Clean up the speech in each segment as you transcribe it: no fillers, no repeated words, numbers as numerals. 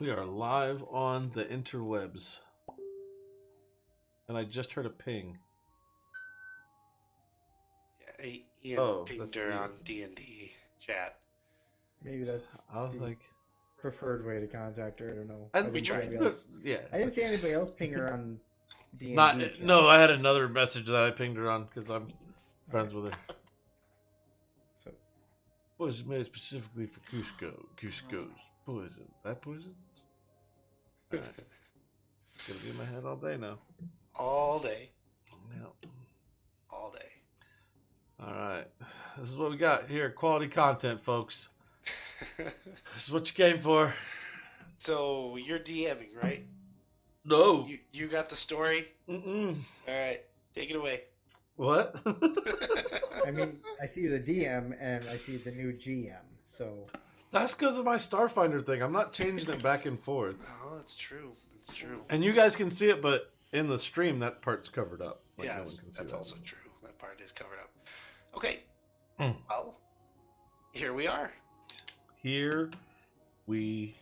We are live on the interwebs. And I just heard a ping. Yeah, Ian pinged her on D&D chat. Maybe that's I was the like, preferred way to contact her. I don't know. and I didn't see tried. anybody else. yeah. I didn't see anybody else ping her on D&D Not chat. no. I had another message that I pinged her on because I'm friends with her. So, Was made specifically for Cusco. Cusco's poison. That poison? Alright. It's gonna be in my head all day now. All day. Yeah. All day. Alright. This is what we got here. Quality content, folks. This is what you came for. So you're DMing, right? No. You got the story? Mm-mm. All right, take it away. What? I mean, I see the DM and I see the new GM. So That's because of my Starfinder thing. I'm not changing it back and forth. Oh, that's true. That's true. And you guys can see it, but in the stream, that part's covered up. Like, yeah, no one can see that's that. also true. That part is covered up. Okay. Mm. Well, here we are. Here we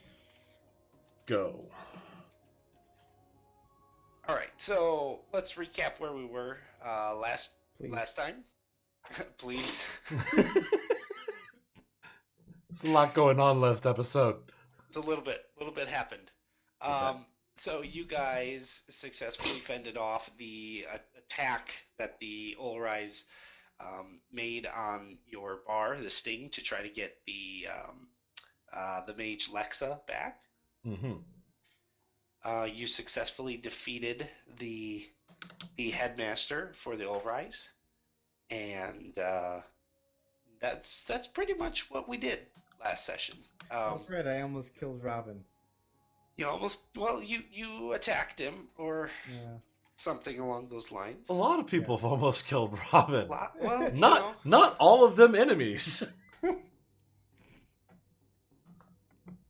go. All right, so let's recap where we were last time. Please. There's a lot going on last episode. It's a little bit happened. So you guys successfully fended off the attack that the Olrise made on your bar, the Sting, to try to get the mage Lexa back. Mm-hmm. You successfully defeated the headmaster for the Olrise, and that's pretty much what we did last session. that's right. I almost killed Robin. You attacked him or Yeah. something along those lines. A lot of people have almost killed Robin. Well, Not all of them enemies.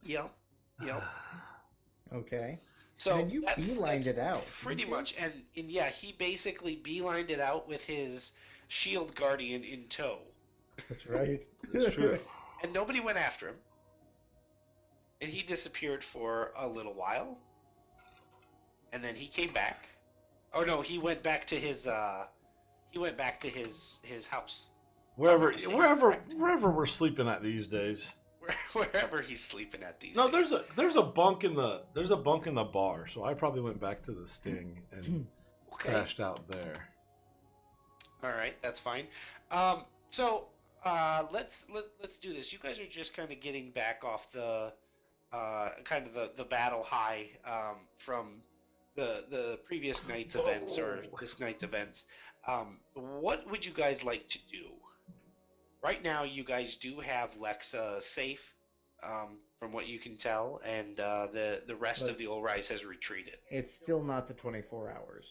Yep. Okay. So and you beelined it out. Pretty much, and yeah, he basically beelined it out with his shield guardian in tow. That's right. It's true. And nobody went after him. And he disappeared for a little while. And then he came back. Oh no, he went back to his his house. Wherever we're sleeping at these days. Wherever he's sleeping at these No, days. there's a bunk in the bar, so I probably went back to the Sting and crashed out there. All right, that's fine. So let's do this. You guys are just kind of getting back off the the battle high from the previous night's events or this night's events. What would you guys like to do? Right now, you guys do have Lexa safe, from what you can tell, and the rest of the Olrise has retreated. It's still not the 24 hours.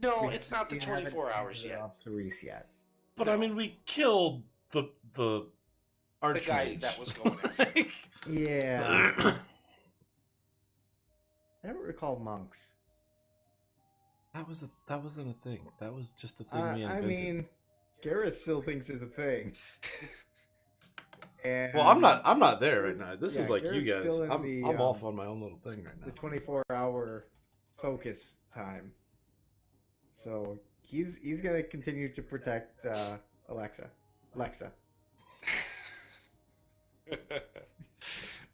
No, it's not the 24 hours yet. To Reese yet. But I mean, we killed the archmage. The guy that was going after. Yeah. I don't recall monks. That wasn't a thing. That was just a thing we invented. I mean, Gareth still thinks it's a thing. And well, I'm not there right now. This is like Garrett's you guys. still in I'm off on my own little thing right now. The 24-hour focus time. So he's gonna continue to protect Alexa.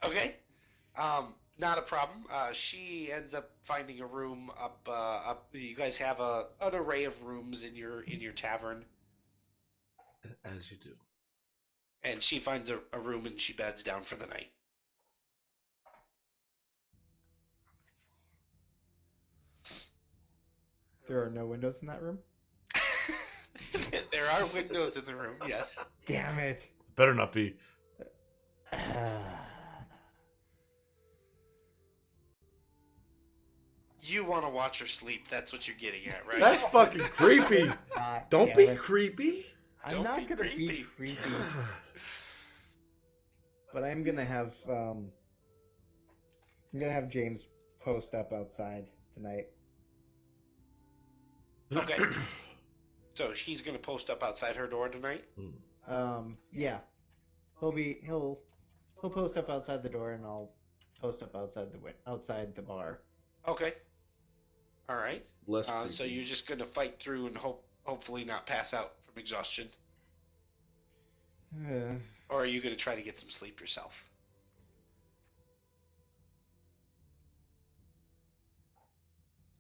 Okay. Not a problem. She ends up finding a room up. You guys have an array of rooms in your tavern. As you do. And she finds a room and she beds down for the night. There are no windows in that room? There are windows in the room, yes. Damn it. Better not be. You want to watch her sleep. That's what you're getting at, right? That's fucking creepy. Don't be creepy. I'm not gonna be creepy. But I'm gonna have James post up outside tonight. Okay. So he's gonna post up outside her door tonight? Yeah. He'll post up outside the door and I'll toast up outside the bar. Okay. All right. Less So creepy. you're just gonna fight through and hopefully not pass out from exhaustion, or are you gonna try to get some sleep yourself?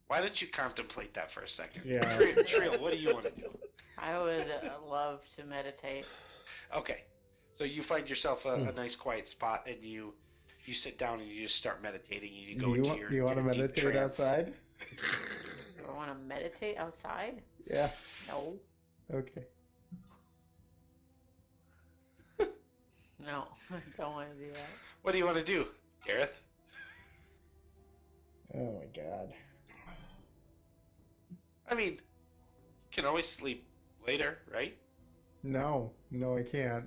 Why don't you contemplate that for a second? Yeah. Trill, what do you want to do? I would love to meditate. Okay. So you find yourself a nice quiet spot and you sit down and you just start meditating and you go into Do you want to your deep meditate trance. outside? Do I want to meditate outside? Yeah. No. Okay. No, I don't want to do that. What do you want to do, Gareth? Oh my god. I mean, you can always sleep later, right? No, I can't.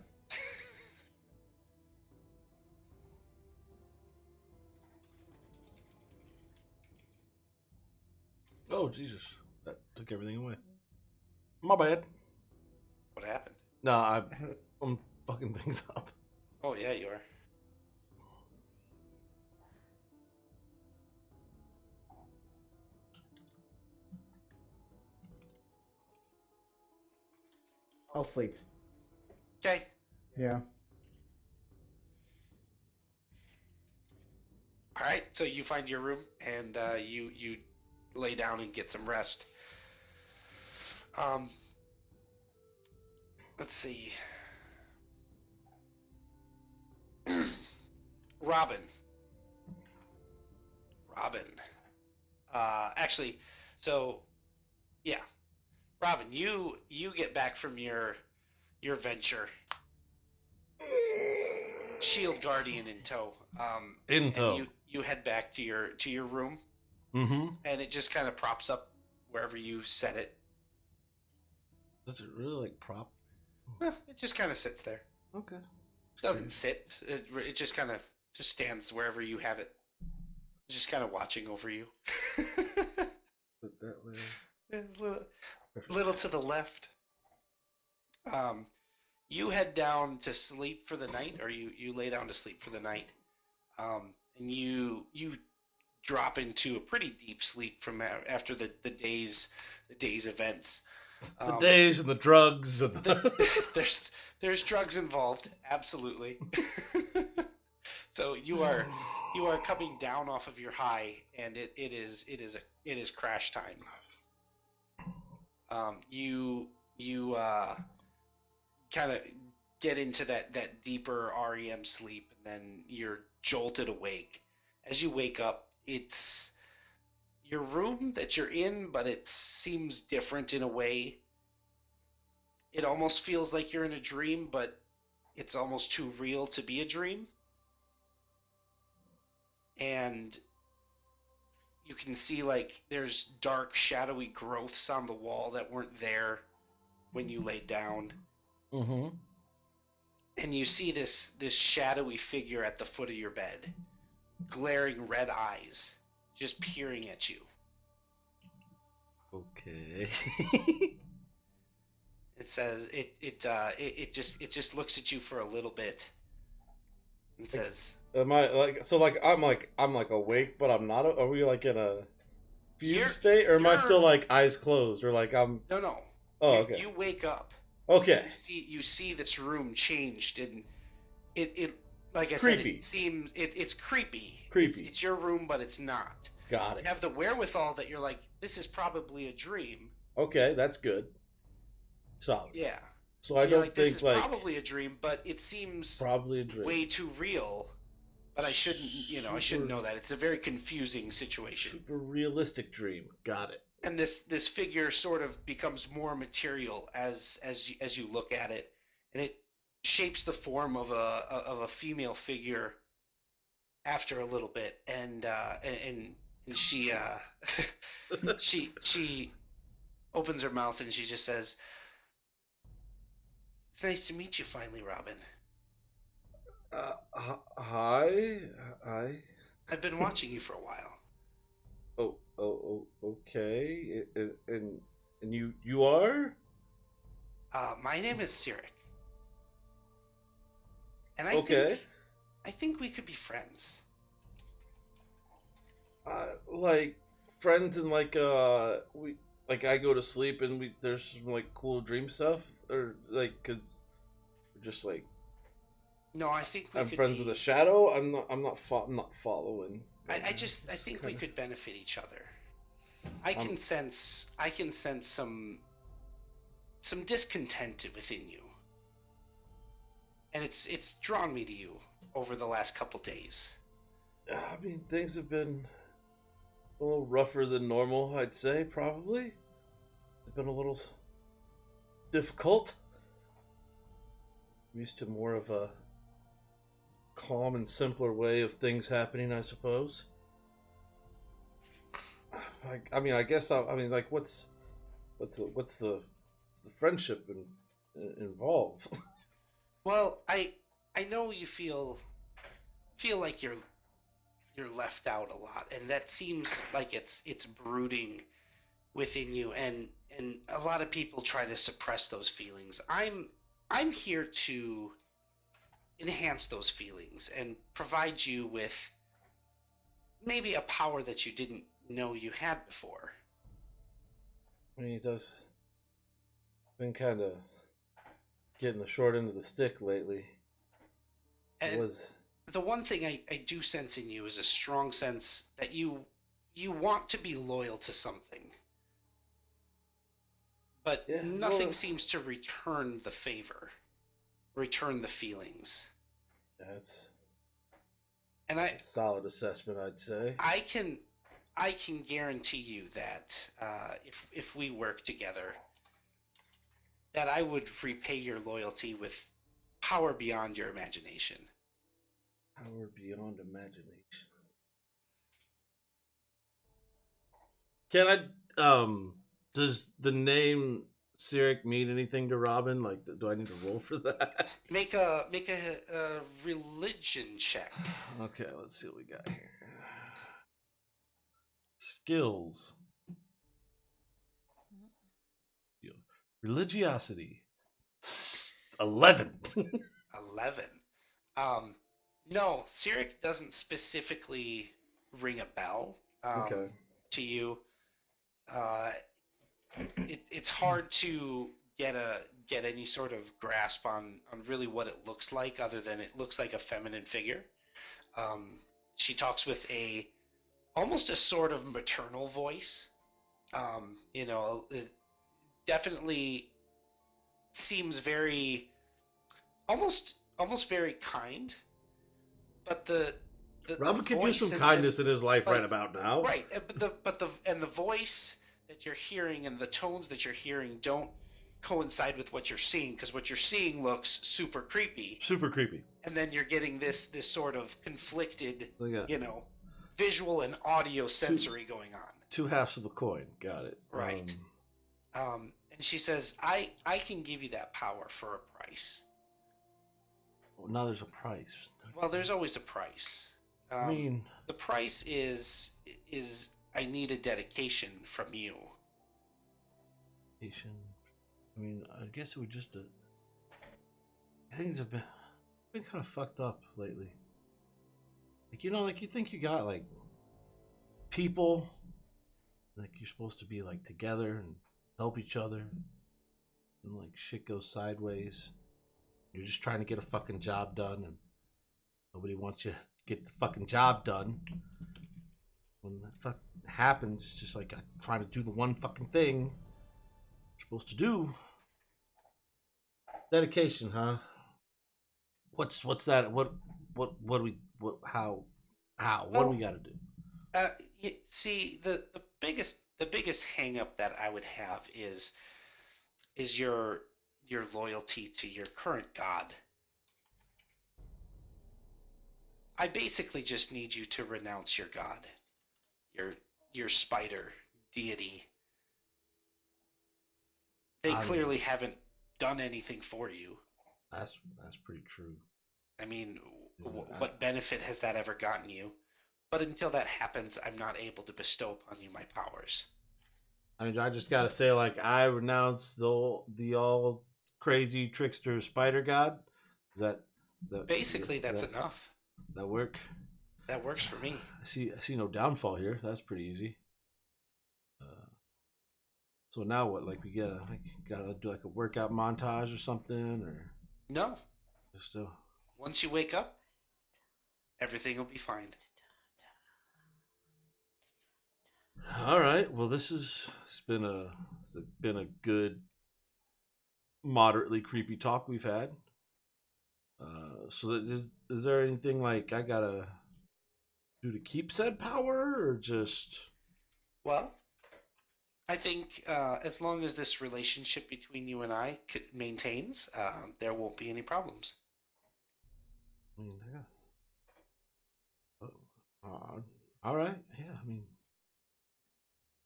Oh Jesus, that took everything away. My bad. What happened? No, I'm fucking things up. Oh yeah, you are. I'll sleep. Okay. Yeah. All right. So you find your room and you lay down and get some rest. Let's see. Robin. Actually, so yeah, Robin, you get back from your venture, shield guardian in tow. In tow. And you head back to your room, Mm-hmm. and it just kind of props up wherever you set it. Does it really like prop? It just kind of sits there. Okay. Doesn't sit. It just kind of just stands wherever you have it. Just kind of watching over you. Put that way. A little to the left. You head down to sleep for the night, or you lay down to sleep for the night, and you drop into a pretty deep sleep from after the day's events. The days and the drugs and there's drugs involved, absolutely. So you are coming down off of your high, and it is crash time. You kind of get into that deeper REM sleep, and then you're jolted awake. As you wake up, it's your room that you're in, but it seems different in a way. It almost feels like you're in a dream, but it's almost too real to be a dream. And you can see like there's dark, shadowy growths on the wall that weren't there when you laid down. Mm-hmm. And you see this shadowy figure at the foot of your bed, glaring red eyes, just peering at you. Okay. It says it just looks at you for a little bit and says, Am I I'm awake, but I'm not? Are we like in a fugue state, or am I still like eyes closed, or like I'm? No. Oh, okay. You wake up. Okay. You see this room changed, and it like It's I creepy. said, it seems it's creepy. Creepy. It's your room, but it's not. Got it. You have the wherewithal that you're like, this is probably a dream. Okay, that's good. Solid. Yeah. So I You're don't like, this think is like probably a dream, but it seems probably a dream. way too real. But I shouldn't, I shouldn't know that. It's a very confusing situation. Super realistic dream. Got it. And this figure sort of becomes more material as you look at it, and it shapes the form of a female figure after a little bit, and she she opens her mouth and she just says, "It's nice to meet you finally, Robin. Hi. I've been watching you for a while." Okay. And you are? My name is Cyric, and Okay. I think we could be friends. Like friends and like we like I go to sleep and there's some like cool dream stuff or like because we're just like No, I think we I'm could friends be. with a shadow. I'm not following. Right now. I It's think we kind could benefit each other. of. I can sense some discontent within you, and it's drawn me to you over the last couple days. I mean, things have been a little rougher than normal. I'd say probably. It's been a little difficult. I'm used to more of a calm and simpler way of things happening, I suppose. I mean, I guess I mean, like, what's the friendship involved? Well, I know you feel like you're left out a lot, and that seems like it's brooding within you, and a lot of people try to suppress those feelings. I'm here to enhance those feelings and provide you with maybe a power that you didn't know you had before. I mean, he does been kind of getting the short end of the stick lately. It And was the one thing I do sense in you is a strong sense that you want to be loyal to something, but yeah, nothing well, seems to return the favor, return the feelings. that's And that's a solid assessment, I'd say. I can I can guarantee you that if we work together, that I would repay your loyalty with power beyond your imagination. Power beyond imagination. Can I? Does the name Cyric mean anything to Robin? Like, do I need to roll for that? Make a religion check. Okay, let's see what we got here. Skills. Religiosity. 11. 11. Um, no, Cyric doesn't specifically ring a bell Okay. to you. Uh, it's hard to get any sort of grasp on really what it looks like, other than it looks like a feminine figure. Um, she talks with a almost a sort of maternal voice. It definitely seems very almost very kind, but the Robin could use voice some kindness in his life right but about now. right, but the voice that you're hearing and the tones that you're hearing don't coincide with what you're seeing, because what you're seeing looks super creepy, Super creepy. and then you're getting this sort of conflicted, So yeah, visual and audio sensory going on. two halves of a coin. Got it. Right. And she says, I can give you that power for a price. Well, now there's a price. Well, there's always a price. I mean, the price is I need a dedication from you. I mean, I guess it would just. Things have been kind of fucked up lately. Like like you think you got like people, like you're supposed to be like together and help each other, and like shit goes sideways. You're just trying to get a fucking job done, and nobody wants you to get the fucking job done. When that fuck happens, it's just like I'm trying to do the one fucking thing you're supposed to do. Dedication, huh? What's that? What do we how what do we got to do? See, the biggest hang up that I would have is your loyalty to your current god. I basically just need you to renounce your god, your spider deity. They clearly haven't done anything for you. That's pretty true. I mean, what benefit has that ever gotten you? But until that happens, I'm not able to bestow upon you my powers. I mean, I just gotta say, like, I renounce the all crazy trickster spider god. Is that Basically, that's enough. that work? That works for me. I see no downfall here. That's pretty easy. So now what? Like we gotta do like a workout montage or something, or No. just Once you wake up, everything will be fine. all right. Well, it's been a good, moderately creepy talk we've had. Is there anything like I gotta do to keep said power, or just? Well, I think as long as this relationship between you and I maintains, there won't be any problems. I mean, yeah. All right. Yeah. I mean,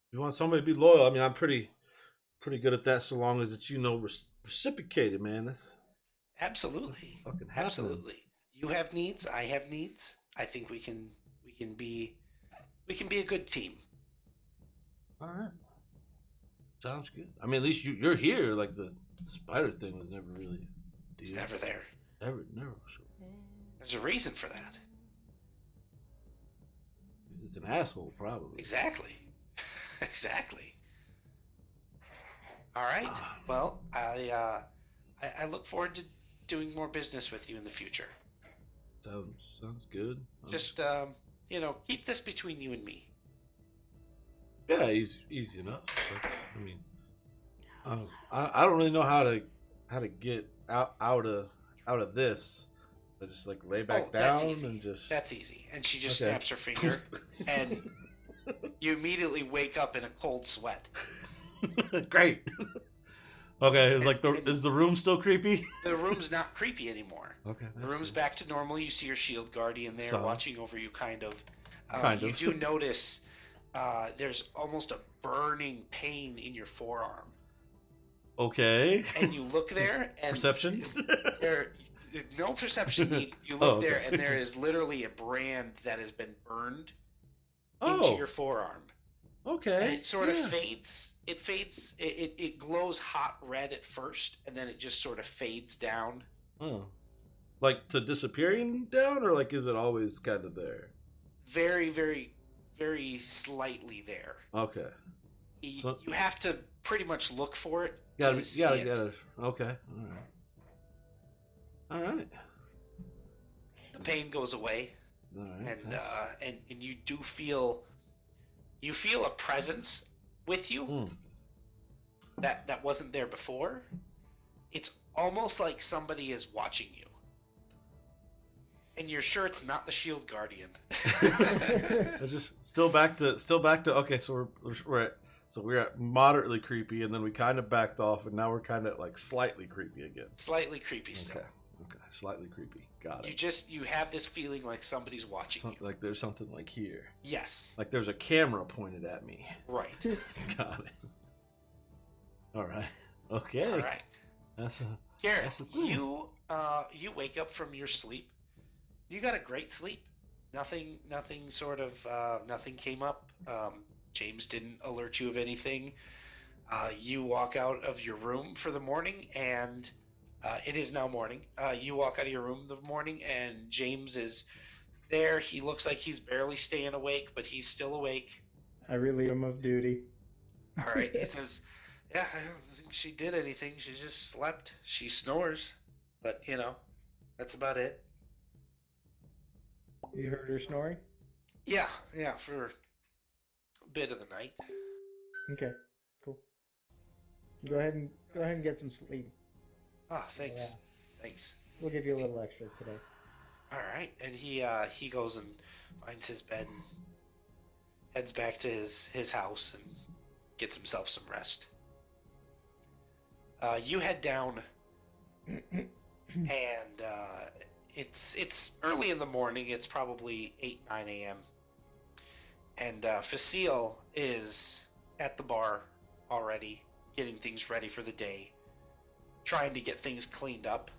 if you want somebody to be loyal, I mean, I'm pretty good at that. So long as it's reciprocated, man. That's Absolutely. fucking happening. Absolutely. You have needs, I have needs. I think we can be a good team. All right. Sounds good. I mean, at least you're here. Like the spider thing was never really a It's deal. never there. Never. So There's a reason for that. it's an asshole, probably. Exactly. Exactly. All right. Well, I look forward to doing more business with you in the future. Sounds good. Just keep this between you and me. Yeah, easy enough. I mean, I don't really know how to get out of this. I just like lay back That's down easy. and just. That's easy. And she just Okay. snaps her finger, and you immediately wake up in a cold sweat. Great. Okay, is the room still creepy? The room's not creepy anymore. Okay. The room's back to normal. You see your shield guardian there Solid. watching over you, kind of. Kind you of. do notice there's almost a burning pain in your forearm. Okay. And you look there, and Perception? There's no perception need. You look there, and there is literally a brand that has been burned into your forearm. Okay. And it sort of fades. It fades. It glows hot red at first, and then it just sort of fades down. Oh. Like to disappearing down, or like is it always kind of there? Very, very, very slightly there. Okay. You have to pretty much look for it. Gotta. Okay. All right. The pain goes away, All right. and you do feel a presence with you that wasn't there before. It's almost like somebody is watching you, and you're sure it's not the shield guardian. It's just still back to okay. So we're at moderately creepy, and then we kind of backed off, and now we're kind of like slightly creepy again. Slightly creepy still. Okay, slightly creepy. Got it. You have this feeling like somebody's watching you. Like there's something like here. Yes. Like there's a camera pointed at me. Right. Got it. All right. Okay. All right. Garrett, thing. you wake up from your sleep. You got a great sleep. Nothing came up. James didn't alert you of anything. You walk out of your room for the morning, and it is now morning. You walk out of your room in the morning, and James is there. He looks like he's barely staying awake, but he's still awake. I relieve him of duty. All right. He says, "Yeah, I don't think she did anything. She just slept. She snores, but that's about it." You heard her snoring? Yeah, for a bit of the night. Okay, cool. Go ahead and get some sleep. Oh, thanks. Yeah. Thanks. We'll give you a little extra today. All right, and he goes and finds his bed and heads back to his house and gets himself some rest. You head down, and it's early in the morning. It's probably 8-9 a.m. And Facile is at the bar already, getting things ready for the day, trying to get things cleaned up.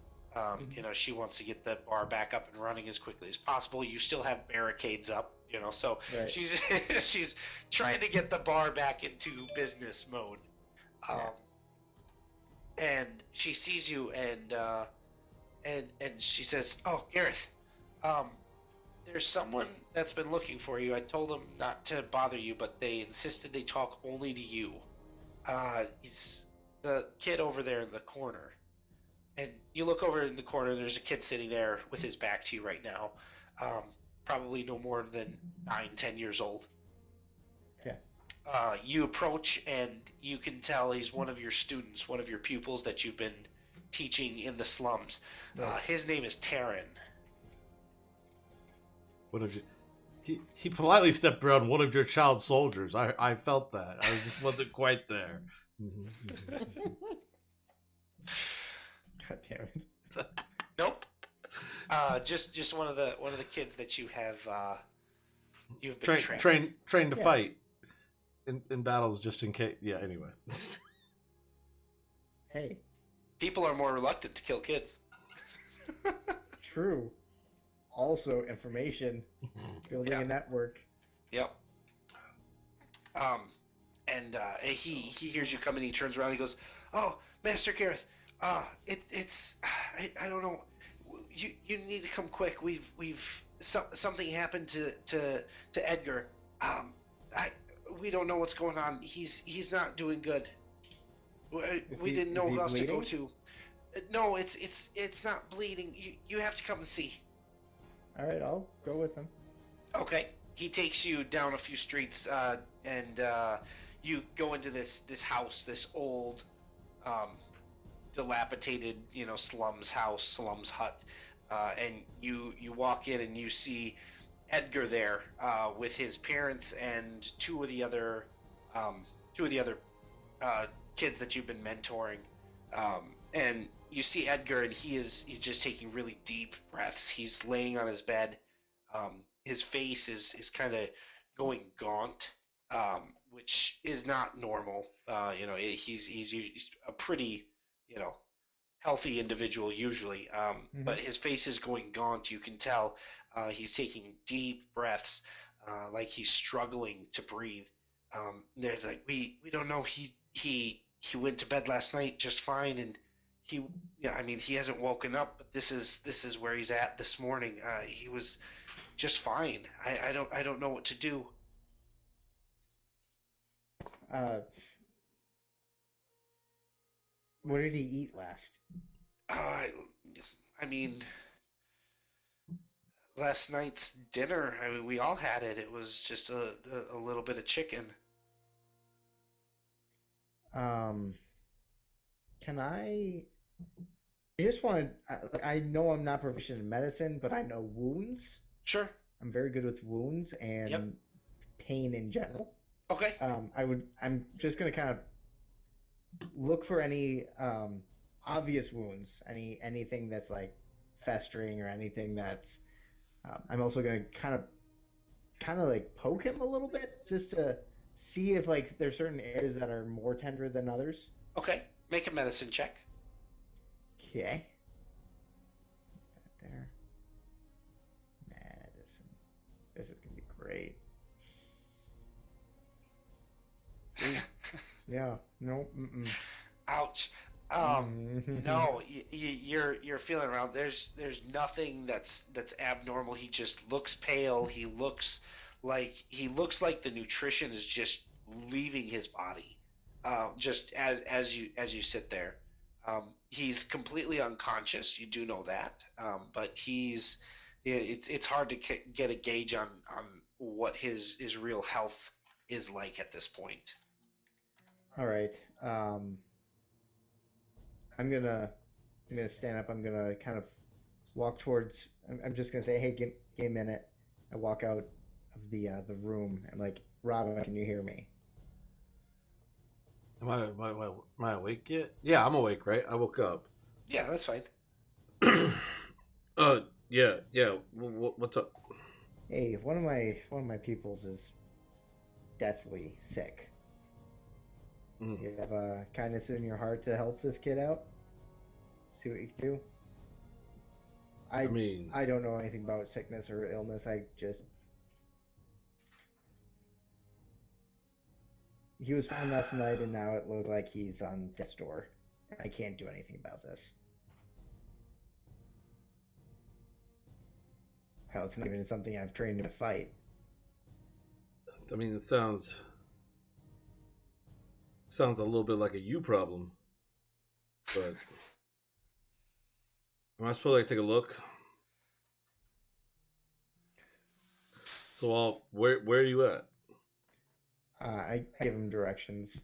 She wants to get the bar back up and running as quickly as possible. You still have barricades up, so Right. she's trying to get the bar back into business mode. And she sees you, and she says, "Oh, Gareth, there's someone that's been looking for you. I told them not to bother you, but they insisted they talk only to you. He's the kid over there in the corner. And you look over in the corner, there's a kid sitting there with his back to you right now. Um, Probably no more than 9, 10 years old. Okay. You approach, and you can tell he's one of your students, one of your pupils that you've been teaching in the slums. Right. His name is Taryn. What have you? He politely stepped around one of your child soldiers. I felt that. I just wasn't quite there. God damn it. Nope. Just one of the kids that you've been training. Trained to Yeah. fight in battles, just in case. Yeah. Anyway. Hey, People are more reluctant to kill kids. true. Also, information, building Yeah. a network. Yep. And he hears you coming. He turns around. He goes, "Oh, Master Gareth. I don't know. You need to come quick. Something happened to Edgar. Um, I we don't know what's going on. He's not doing good. We didn't know is he who else to go bleeding? to. No, it's not bleeding. You have to come and see." All right, I'll go with him. Okay. He takes you down a few streets, and you go into this house, this old, um, dilapidated, slums house, slums hut, and you walk in and you see Edgar there with his parents and um, two of the other kids that you've been mentoring, and you see Edgar, and he's just taking really deep breaths. He's laying on his bed. His face is kind of going gaunt, which is not normal. He's a pretty, you know, healthy individual usually, but his face is going gaunt. You can tell he's taking deep breaths, like he's struggling to breathe. There's like we don't know. He went to bed last night just fine, and he yeah I mean he hasn't woken up, but this is where he's at this morning. He was just fine. I don't know what to do. Uh, what did he eat last? Uh, I mean, last night's dinner. I mean, we all had it. It was just a little bit of chicken. Um, can I? I just want to. I know I'm not proficient in medicine, but I know wounds. Sure. I'm very good with wounds and Yep. pain in general. Okay. I'm just gonna kind of look for any obvious wounds, anything that's like festering or anything that's. I'm also gonna kind of like poke him a little bit just to see if like there's certain areas that are more tender than others. Okay. Make a medicine check. Okay. There. Medicine. This is gonna be great. Ooh, yeah. No. Mm-mm. Ouch. No, you're feeling around. There's nothing that's abnormal. He just looks pale. He looks like the nutrition is just leaving his body. Just as you sit there, he's completely unconscious. You do know that, but it's hard to get a gauge on what his real health is like at this point. All right. I'm gonna stand up. I'm gonna kind of walk towards. I'm just gonna say, hey, give me a minute. I walk out of the room. I'm like, Robin, can you hear me? Am I awake yet? Yeah, I'm awake. Right, I woke up. Yeah, that's fine. Yeah. What's up? Hey, one of my pupils is deathly sick. Mm. You have kindness in your heart to help this kid out? See what you can do? I mean, I don't know anything about sickness or illness. He was found last night, and now it looks like he's on death's door. I can't do anything about this. Hell, it's not even something I've trained to fight. I mean, it sounds a little bit like a you problem, but am I supposed to like take a look? So, where are you at? I give him directions.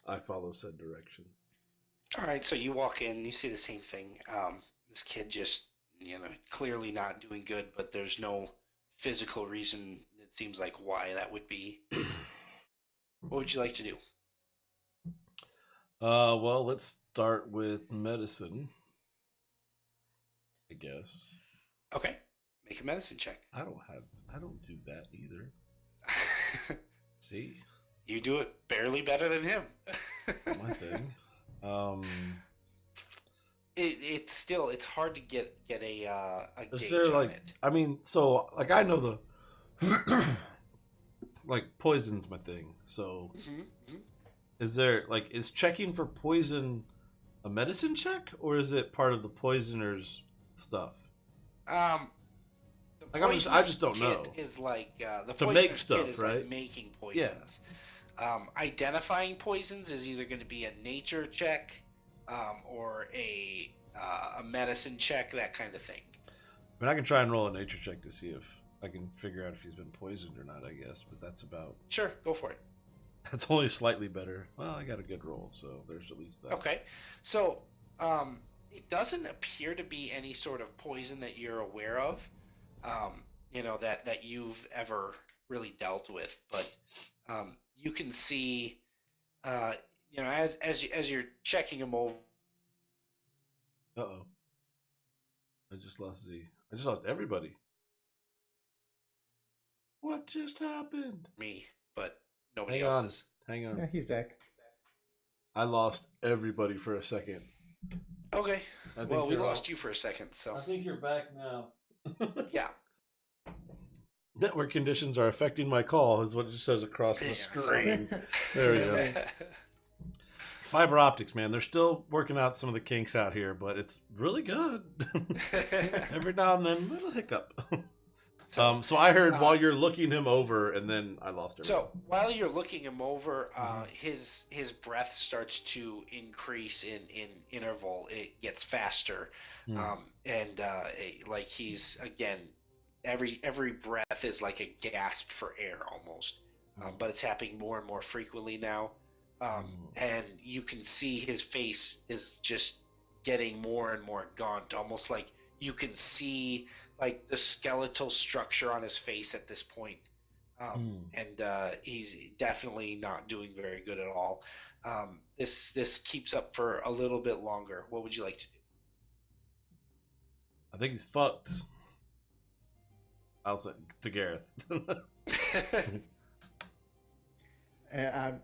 I follow said direction. All right, so you walk in, you see the same thing. This kid just, clearly not doing good, but there's no physical reason, it seems like, why that would be. What would you like to do? Well, let's start with medicine, I guess. Okay, make a medicine check. I don't do that either. See? You do it barely better than him. My thing. It's hard to get a Is gauge there on like it. I mean, so like I know the like poison's my thing. So is there like is checking for poison a medicine check or is it part of the poisoner's stuff? The Like I just don't know. Is like the To make poisoner's stuff, kit is right? like making poisons. Identifying poisons is either going to be a nature check, or a medicine check, that kind of thing. I mean, I can try and roll a nature check to see if I can figure out if he's been poisoned or not, I guess, but that's about... Sure, go for it. That's only slightly better. Well, I got a good roll, so there's at least that. Okay, so it doesn't appear to be any sort of poison that you're aware of, that you've ever really dealt with, but you can see, as you're checking him over. Uh-oh. I just lost everybody. What just happened? Me, but nobody else's. Hang on. Yeah, he's back. I lost everybody for a second. Okay. Well, we lost all... you for a second, so. I think you're back now. Yeah. Network conditions are affecting my call, is what it just says across the screen. There we go. Fiber optics, man. They're still working out some of the kinks out here, but it's really good. Every now and then, little hiccup. So I heard while you're looking him over, and then I lost everything. So while you're looking him over, his breath starts to increase in interval. It gets faster, and like he's again, every breath is like a gasp for air almost, but it's happening more and more frequently now. And you can see his face is just getting more and more gaunt, almost like you can see like the skeletal structure on his face at this point. And he's definitely not doing very good at all. This keeps up for a little bit longer. What would you like to do? I think he's fucked. I'll say to Gareth. And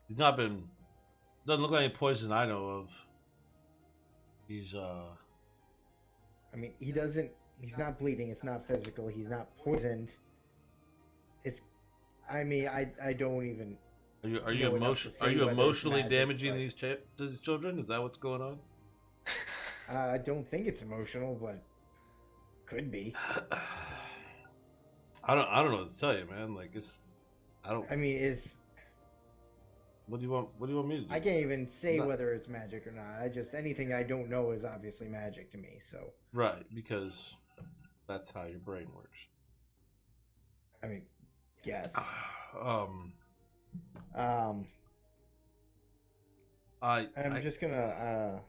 He's not been... Doesn't look like any poison I know of. He's, I mean, he's not bleeding, it's not physical, he's not poisoned. I don't even... Are you emotionally damaging these children? Is that what's going on? I don't think it's emotional, but could be. I don't know what to tell you, man. Like I mean, What do you want me to do? I can't even say whether it's magic or not. Anything I don't know is obviously magic to me. So. Right, because that's how your brain works. I mean, yes. I'm just gonna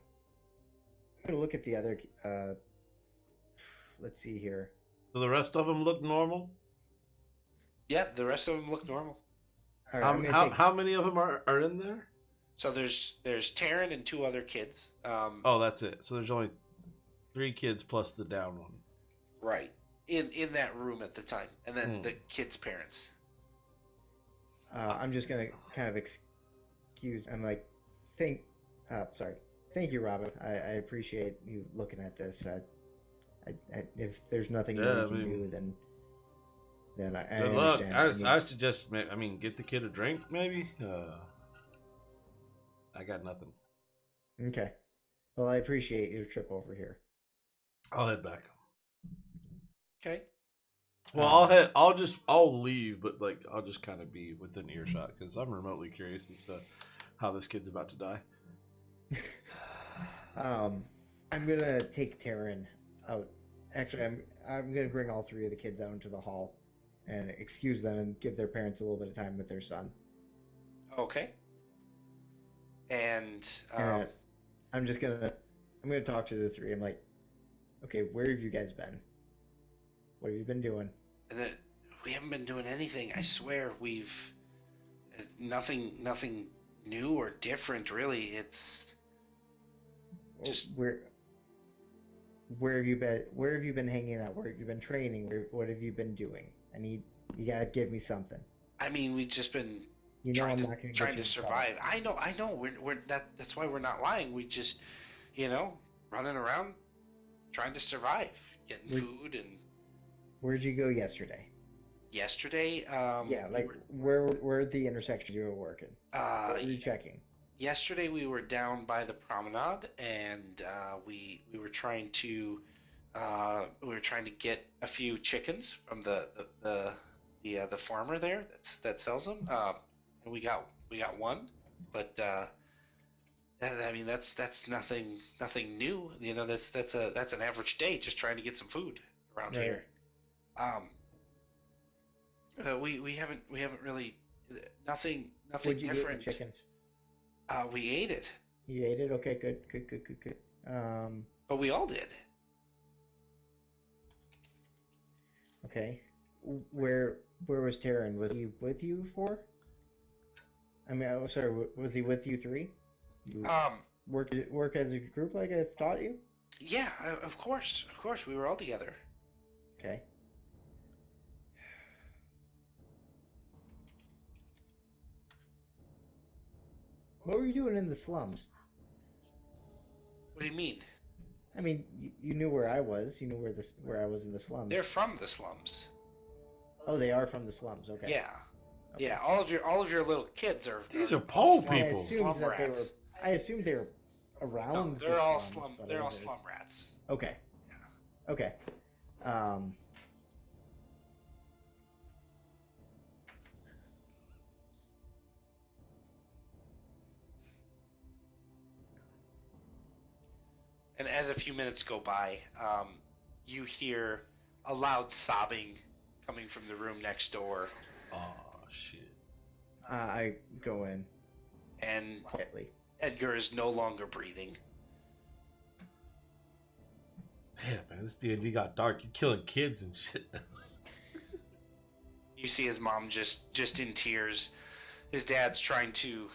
look at the other. Let's see here. Do the rest of them look normal? Yeah, the rest of them look normal. All right, how many of them are in there? So there's Taryn and 2 other kids. Oh, that's it. So there's only 3 kids plus the down one. Right. In that room at the time, and then the kids' parents. I'm just gonna kind of excuse. I'm like, thank you, Robin. I appreciate you looking at this. If there's nothing you can do, then I good luck. I suggest, get the kid a drink, maybe. I got nothing. Okay. Well, I appreciate your trip over here. I'll head back. Okay. Well, Um, I'll leave, but like I'll just kind of be within earshot because I'm remotely curious as to how this kid's about to die. um, I'm gonna take Taryn out. Actually, I'm gonna bring all three of the kids out into the hall and excuse them and give their parents a little bit of time with their son. Okay. And And I'm gonna talk to the three. I'm like, okay, where have you guys been? What have you been doing? the, we haven't been doing anything. I swear we've nothing new or different really. It's just Where have you been? Where have you been hanging out? Where have you been training? What have you been doing? You gotta give me something. I mean we've just been You know I'm not gonna get trying you to in trouble. survive. I know. We're that's why we're not lying. We just you know running around trying to survive, getting Where food and Where'd you go yesterday? yesterday Yeah, we like were where are the intersections you were working? uh What were you checking? yesterday we were down by the promenade and we were trying to get a few chickens from the farmer there that sells them and we got one but I mean that's nothing new, you know. That's an average day just trying to get some food around Right. here. um we haven't really nothing What'd you do with the different. chicken? We ate it, You ate it? Okay, good, good, good, good, good. Um, but we all did. okay. Where where was Taryn? Was he with you for? I mean, oh, sorry, was he with you three? You um work as a group like I've taught you? yeah, of course we were all together. Okay. What were you doing in the slums? What do you mean? I mean, you knew where I was. You knew where I was in the slums. They're from the slums. Oh, they are from the slums. Okay. Yeah, Okay. yeah. All of your little kids These are pole I people. assumed slum that they were. rats. I assumed they were No, around the slums, but I they're all wasn't. slum rats. Okay. Okay. Um. And as a few minutes go by, you hear a loud sobbing coming from the room next door, Oh shit. I go in and quietly. Edgar is no longer breathing. Man, man, this D&D got dark. You killing kids and shit. You see his mom just in tears. His dad's trying to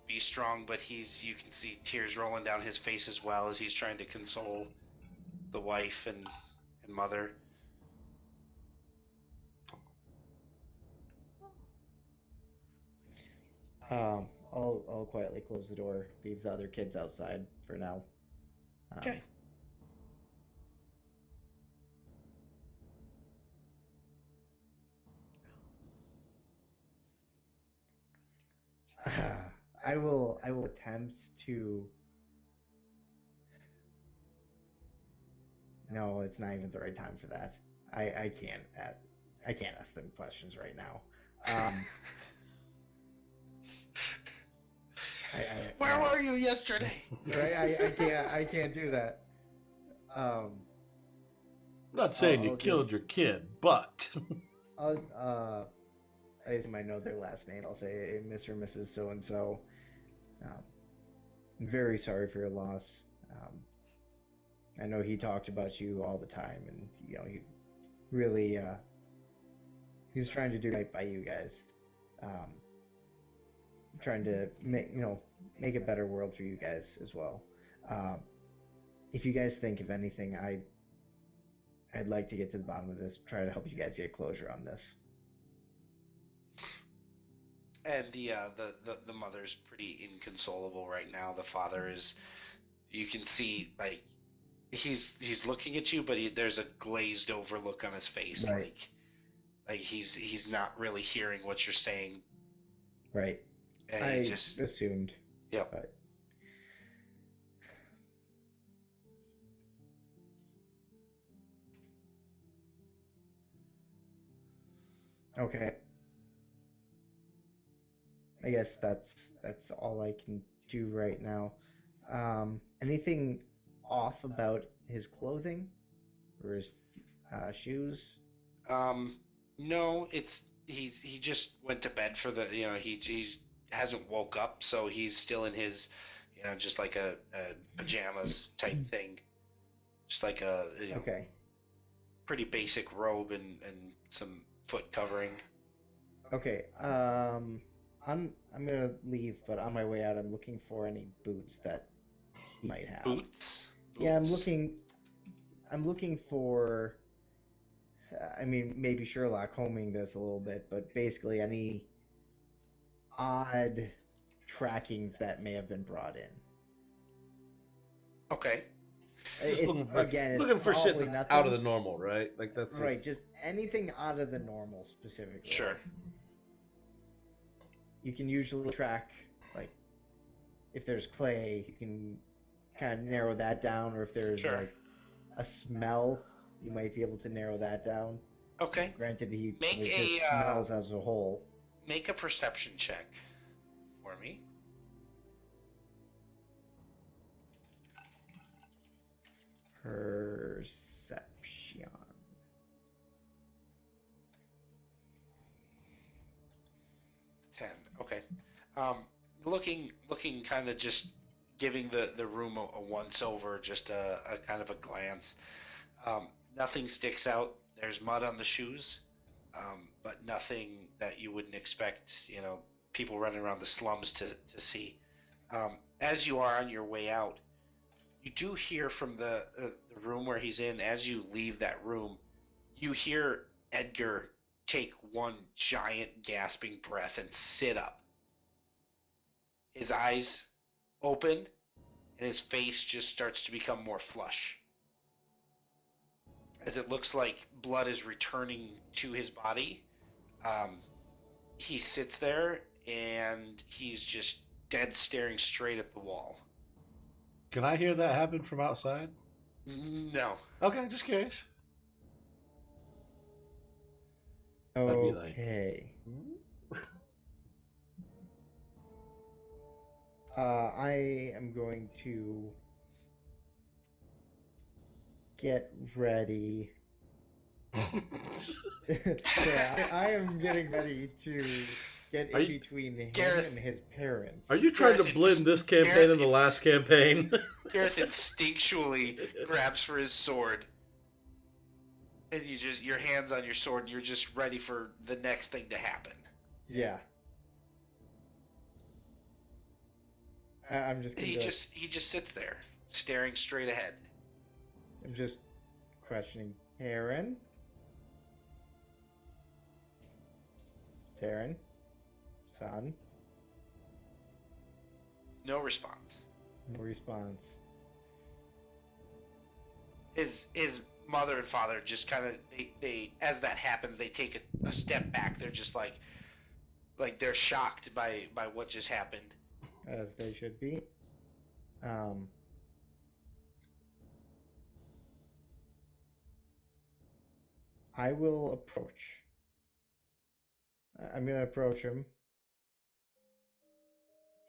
be strong, but you can see tears rolling down his face as well as he's trying to console the wife and mother. I'll quietly close the door, leave the other kids outside for now. Okay. I will attempt to. No, it's not even the right time for that. I can't I can't ask them questions right now. Um, Where were you yesterday? right? I can't do that. Um, I'm not saying you I'll killed just your kid, but I'll I assume I know their last name. I'll say Mr. and Mrs. So and so. I'm very sorry for your loss. Um, I know he talked about you all the time, and he really he was trying to do right by you guys, um, trying to make a better world for you guys as well. Um, if you guys think of anything, I'd like to get to the bottom of this. Try to help you guys get closure on this. And the mother's pretty inconsolable right now. The father is, you can see, like, he's looking at you, but there's a glazed over look on his face, Right. like he's not really hearing what you're saying, Right. and he I just assumed. yep. But Okay. I guess that's all I can do right now. Anything off about his clothing or his shoes? Um, no, he just went to bed for the he hasn't woke up, so he's still in his just like a pajamas type thing, just like a Okay. pretty basic robe and some foot covering. Okay. I'm gonna leave, but on my way out, I'm looking for any boots that he might have. Boots, Yeah, I'm boots. looking. I'm looking for. I mean, maybe Sherlock homing this a little bit, but basically any odd trackings that may have been brought in. Okay. Just It's looking for shit probably that's out of nothing. the normal, right? Like that's just Right, just anything out of the normal specifically. Sure. Like you can usually track, like if there's clay, you can kind of narrow that down, or if there's Sure. like a smell, you might be able to narrow that down. Okay. Granted, he Make probably a just smells as a whole. make a perception check for me. Perception. 10. Okay. Looking kind of just giving the room a once over, just a kind of a glance. Nothing sticks out. There's mud on the shoes, but nothing that you wouldn't expect, people running around the slums to see. As you are on your way out, you do hear from the room where he's in. As you leave that room, you hear Edgar take one giant gasping breath and sit up. His eyes open, and his face just starts to become more flush. As it looks like blood is returning to his body, um, he sits there and he's just dead staring straight at the wall. Can I hear that happen from outside? No. Okay, just curious. I'd be like, Okay. I am going to get ready. Yeah, I am getting ready to get Are in you- between him Gareth, and his parents. Are you trying to Gareth, blend this campaign Gareth, and the last campaign? Gareth instinctually grabs for his sword, and your hands on your sword, and you're just ready for the next thing to happen. Yeah. I'm just And gonna he be like, just sits there, staring straight ahead. I'm just questioning Taryn. Taryn, son, No response. no response. His mother and father just kind of they as that happens, they take a step back. They're just like they're shocked by what just happened. As they should be. Um, I will approach. I'm gonna approach him.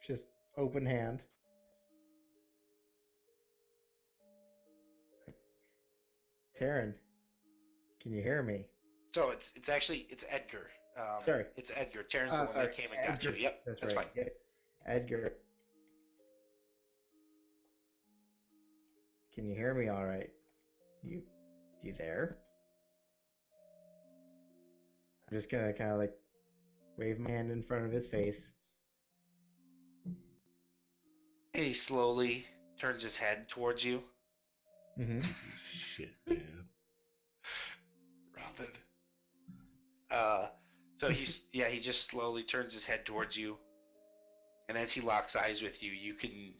Just open hand. Taryn, can you hear me? So it's actually it's Edgar. Sorry. It's Edgar. Terran's the one Sorry. that came and got Edgar. you. Yep, that's right. fine. Yeah. Edgar, can you hear me all right? You there? I'm just gonna kind of like wave my hand in front of his face. And he slowly turns his head towards you. Mm-hmm. Shit, man. Robin. So he just slowly turns his head towards you, and as he locks eyes with you, you can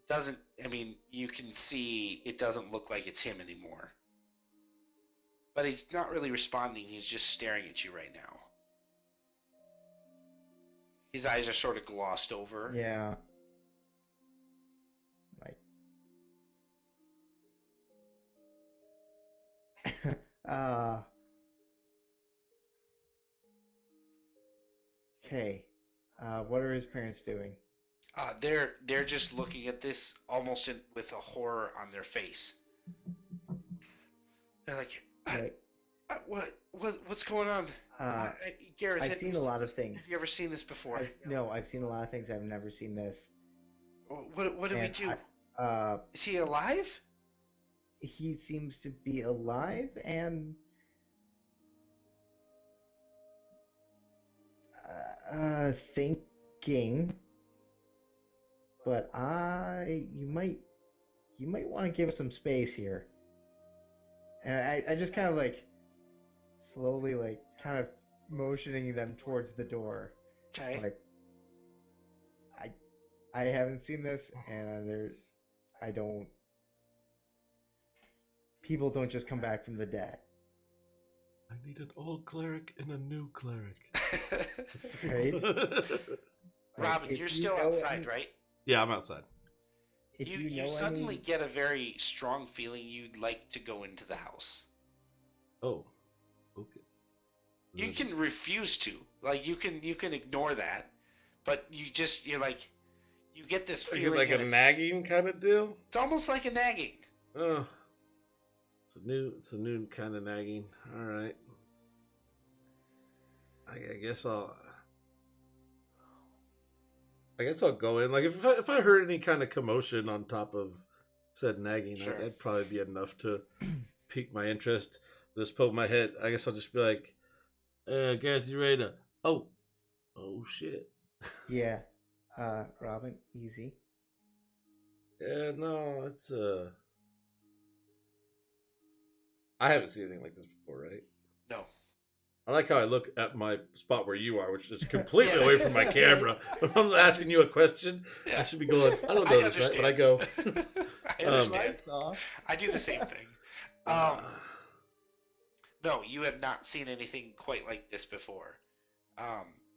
doesn't I mean you can see it doesn't look like it's him anymore. But he's not really responding. He's just staring at you right now. His eyes are sort of glossed over. Yeah. Like. uh. Okay. What are his parents doing? They're just looking at this almost with a horror on their face. They're like, Like, what's going on? uh, Gareth, I've seen a lot of things. have you ever seen this before? No, I've seen a lot of things. I've never seen this. What do we And do? I, Is he alive? he seems to be alive and thinking, but you might want to give us some space here. And I just kind of like slowly like kind of motioning them towards the door. Okay. Like I haven't seen this, and I don't. People don't just come back from the dead. I need an old cleric and a new cleric. Right? Robin, you're still outside, right? Yeah, I'm outside. If You suddenly get a very strong feeling you'd like to go into the house. Oh, okay. You can refuse to, like you can ignore that, but you're like, you get this feeling like a nagging kind of deal. It's almost like a nagging. Oh, it's a new kind of nagging. All right. I guess I'll go in. Like if I heard any kind of commotion on top of said nagging, Sure. that'd probably be enough to pique my interest. Just poke my head. I guess I'll just be like, Gareth, you ready to? Oh shit. Yeah, Robin, easy. Yeah, no, it's I haven't seen anything like this before, right? No. I like how I look at my spot where you are, which is completely away from my camera. When I'm asking you a question, I should be going, I don't know this, right? But I go, I understand. I do the same thing. No, you have not seen anything quite like this before.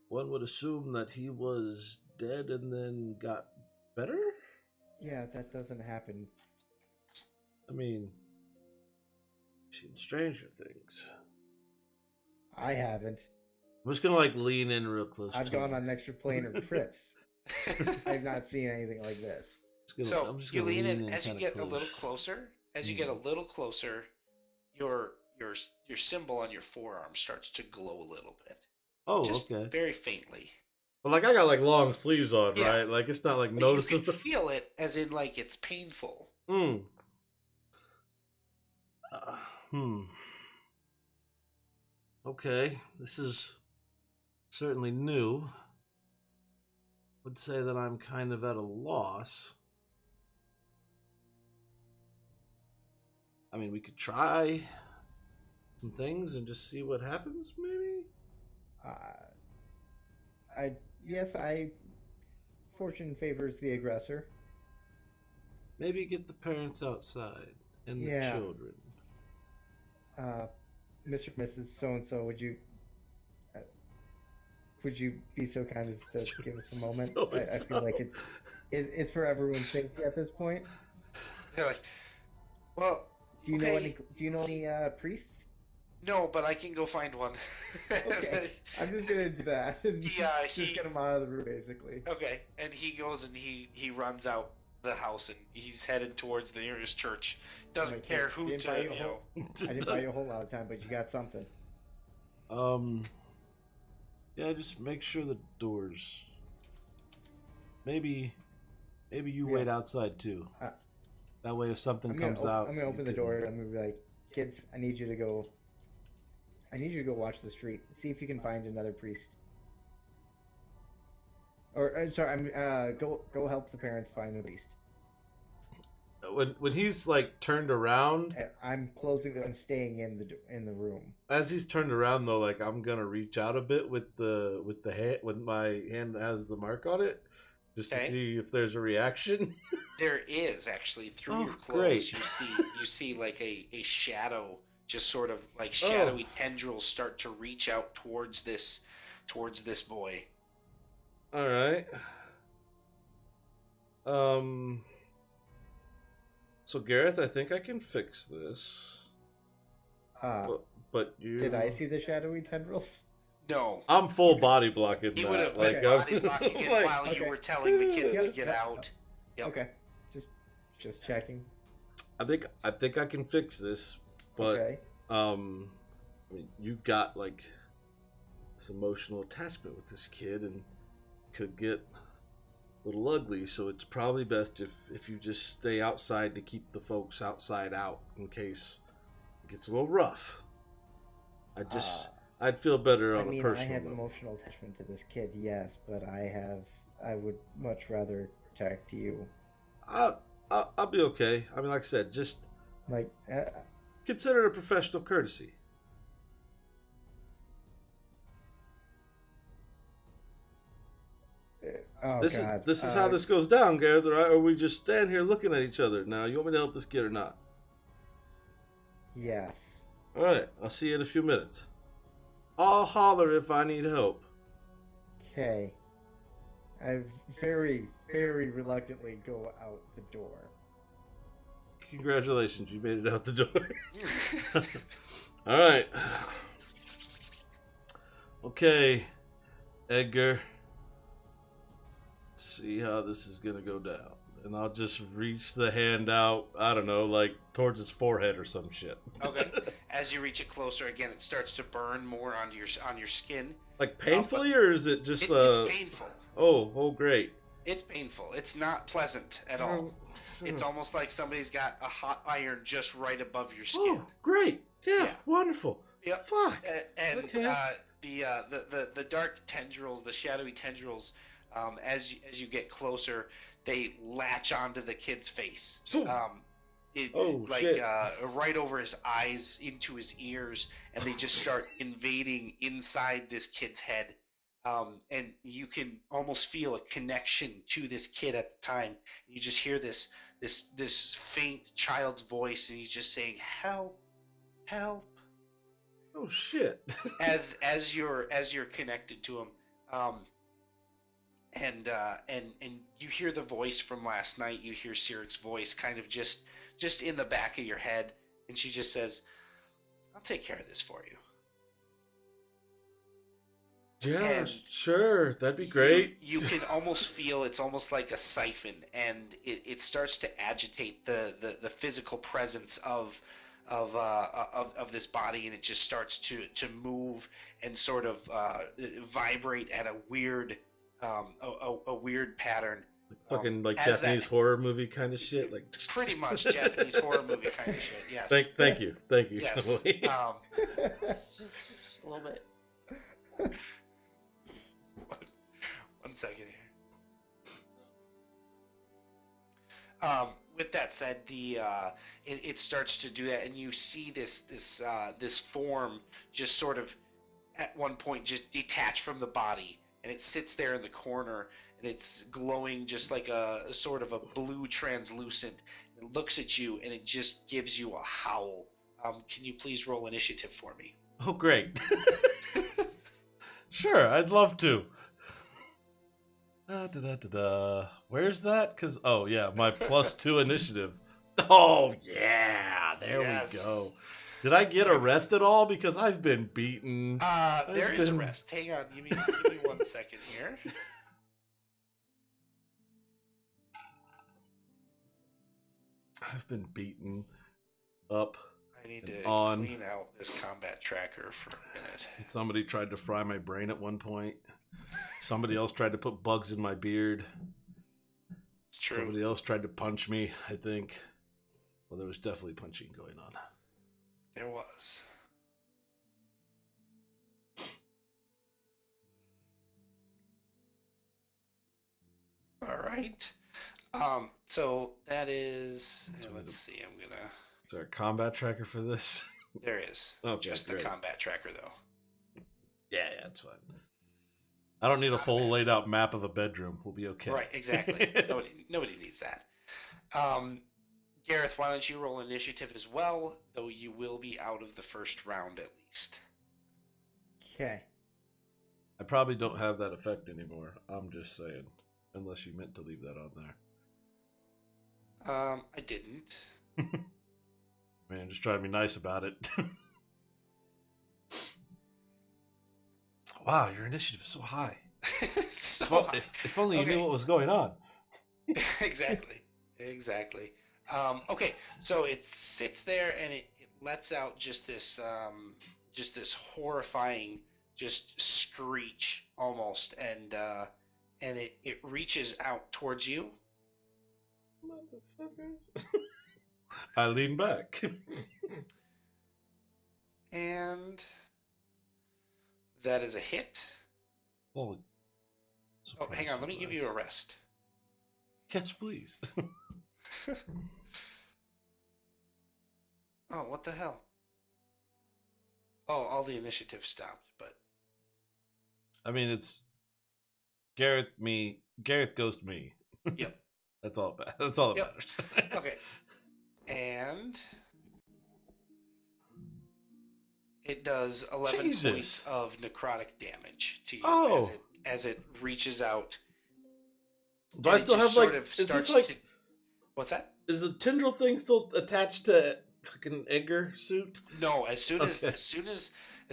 One would assume that he was dead and then got better? Yeah, that doesn't happen. I mean, I've seen Stranger Things. I haven't. I'm just gonna like lean in real close. I've gone on extraplanar trips. I've not seen anything like this. So you lean in as you get a little closer. As you get a little closer, your symbol on your forearm starts to glow a little bit. Oh, just okay. Very faintly. But like I got like long sleeves on, Yeah. right? Like it's not like But noticeable. you can feel it as in like it's painful. Okay, this is certainly new. Would say that I'm kind of at a loss. I mean, we could try some things and just see what happens, maybe? Fortune favors the aggressor. Maybe get the parents outside and the children. Mr. and Mrs. So-and-so, would you be so kind as to give us a moment? I feel like it's for everyone's safety at this point. They're like, well, do you know any priests? No, but I can go find one. Okay, I'm just gonna do that. Just get him out of the room, basically. Okay, and he goes and he runs out the house and he's headed towards the nearest church. Doesn't care who to, I didn't buy you a whole lot of time, but you got something. Yeah, just make sure the doors. Maybe you wait outside too. That way, if something comes out, I'm gonna open the door and I'm gonna be like, kids, I need you to go watch the street. See if you can find another priest. Or sorry, go help the parents find the priest. When he's like turned around, I'm staying in the room. As he's turned around though, like I'm gonna reach out a bit with the hand, when my hand has the mark on it, just to see if there's a reaction. There is actually through your clothes. Great. You see like a shadow, just sort of like shadowy tendrils start to reach out towards this boy. All right. So Gareth, I think I can fix this. But you... Did I see the shadowy tendrils? No. I'm full body blocking He would that. have Like, been I'm- body blocking it like, while you Okay. were telling the kids to Yep, get yep, out. Yep. Okay. Just checking. I think I can fix this, but Okay. I mean, you've got like this emotional attachment with this kid, and could get a little ugly. So it's probably best if you just stay outside to keep the folks outside out in case it gets a little rough. I'd feel better on I mean, a personal I have level. emotional attachment to this kid, yes, but I would much rather protect you. I'll be okay. I mean, like I said, just Like, consider it a professional courtesy. oh This God. is how this goes down, Gareth. Right? Or we just stand here looking at each other. Now, you want me to help this kid or not? Yes. All right, I'll see you in a few minutes. I'll holler if I need help. Okay. I very, very reluctantly go out the door. Congratulations, you made it out the door. All right. Okay, Edgar. Let's see how this is gonna go down. And I'll just reach the hand out, I don't know, like towards his forehead or some shit. Okay. As you reach it closer, again, it starts to burn more on your skin. Like painfully, or is it just It's painful. Oh, great. It's painful. It's not pleasant at all. It's almost like somebody's got a hot iron just right above your skin. Oh, great. Yeah, Yeah. wonderful. Yep. Fuck. And Okay. the dark tendrils, the shadowy tendrils, as you get closer, they latch onto the kid's face. So- Like shit. right over his eyes, into his ears, and they just start invading inside this kid's head. And you can almost feel a connection to this kid at the time. You just hear this faint child's voice, and he's just saying, "Help, help." Oh shit. as you're connected to him, and you hear the voice from last night. You hear Siric's voice, kind of just in the back of your head, and she just says, "I'll take care of this for you." Yeah, And sure. That'd be great. You can almost feel it's almost like a siphon, and it starts to agitate the physical presence of this body, and it just starts to move and sort of vibrate at a weird weird pattern. Fucking like as Japanese that- horror movie kind of shit. Like Pretty much Japanese horror movie kind of shit. Yes. thank you. Yes. Emily. Just a little bit. One second here. With that said, it starts to do that, and you see this form just sort of at one point just detach from the body, and it sits there in the corner, and it's glowing just like a sort of a blue translucent. It looks at you, and it just gives you a howl. Can you please roll initiative for me? Oh, great. Sure, I'd love to. Where's that? Because, oh, yeah, my +2 initiative. Oh, yeah, there Yes. we go. Did I get a rest at all? Because I've been beaten. There is a been- rest. Hang on, give me 1 second here. I've been beaten up. I need to On. clean out this combat tracker for a minute. Somebody tried to fry my brain at one point. Somebody else tried to put bugs in my beard. It's true. Somebody else tried to punch me, I think. Well, there was definitely punching going on. There was. All right. So that is. Let's see. I'm gonna. Is there a combat tracker for this? There is. Okay, Just the great. combat tracker, though. Yeah, it's fine. I don't need a full laid out map of a bedroom. We'll be okay. Right. Exactly. Nobody needs that. Gareth, why don't you roll initiative as well? Though you will be out of the first round at least. Okay. I probably don't have that effect anymore. I'm just saying. Unless you meant to leave that on there. I didn't. Man, just trying to be nice about it. Wow, your initiative is so high. So If only you Okay. knew what was going on. exactly. Okay, so it sits there and it lets out just this horrifying just screech almost, and it reaches out towards you. Motherfucker. I lean back. And that is a hit. Holy Oh, hang on, let me give you a surprise. rest. Yes, please. Oh, what the hell? Oh, all the initiative stopped, but I mean, it's Gareth goes to me. yep. That's all. That's all that Yep. matters. Okay. And it does 11 Jesus. points of necrotic damage to you Oh. as it reaches out. Do and I it still just have like? sort of Is this starts like? to- What's that? Is the tendril thing still attached to fucking Edgar suit? No, as soon as Okay. as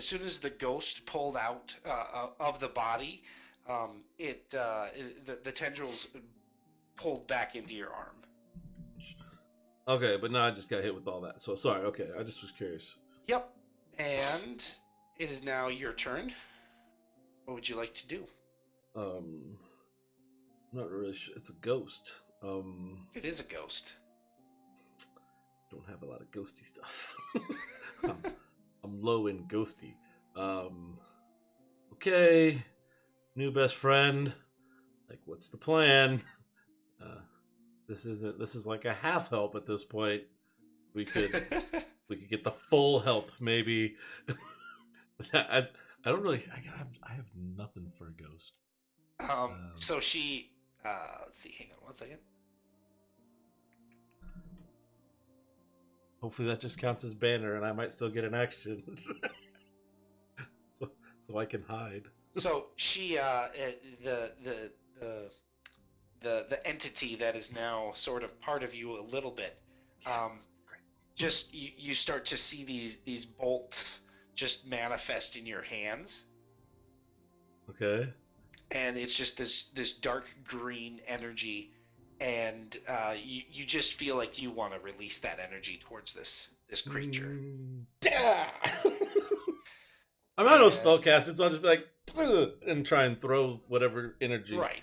soon as the ghost pulled out of the body, the tendrils pulled back into your arm. Okay, but now I just got hit with all that. So sorry. Okay, I just was curious. Yep. And it is now your turn. What would you like to do? I'm not really sure. It's a ghost. It is a ghost. Don't have a lot of ghosty stuff. I'm low in ghosty. Okay, new best friend. Like, what's the plan? This is like a half help at this point. We could get the full help maybe. I don't really. I have nothing for a ghost. So she. Let's see. Hang on one second. Hopefully that just counts as banner, and I might still get an action, so I can hide. So she, the entity that is now sort of part of you a little bit, just you start to see these bolts just manifest in your hands, Okay. and it's just this dark green energy, and you just feel like you want to release that energy towards this creature. Yeah. I'm not no spellcaster, so I'll just be like, "Ugh," and try and throw whatever energy. Right.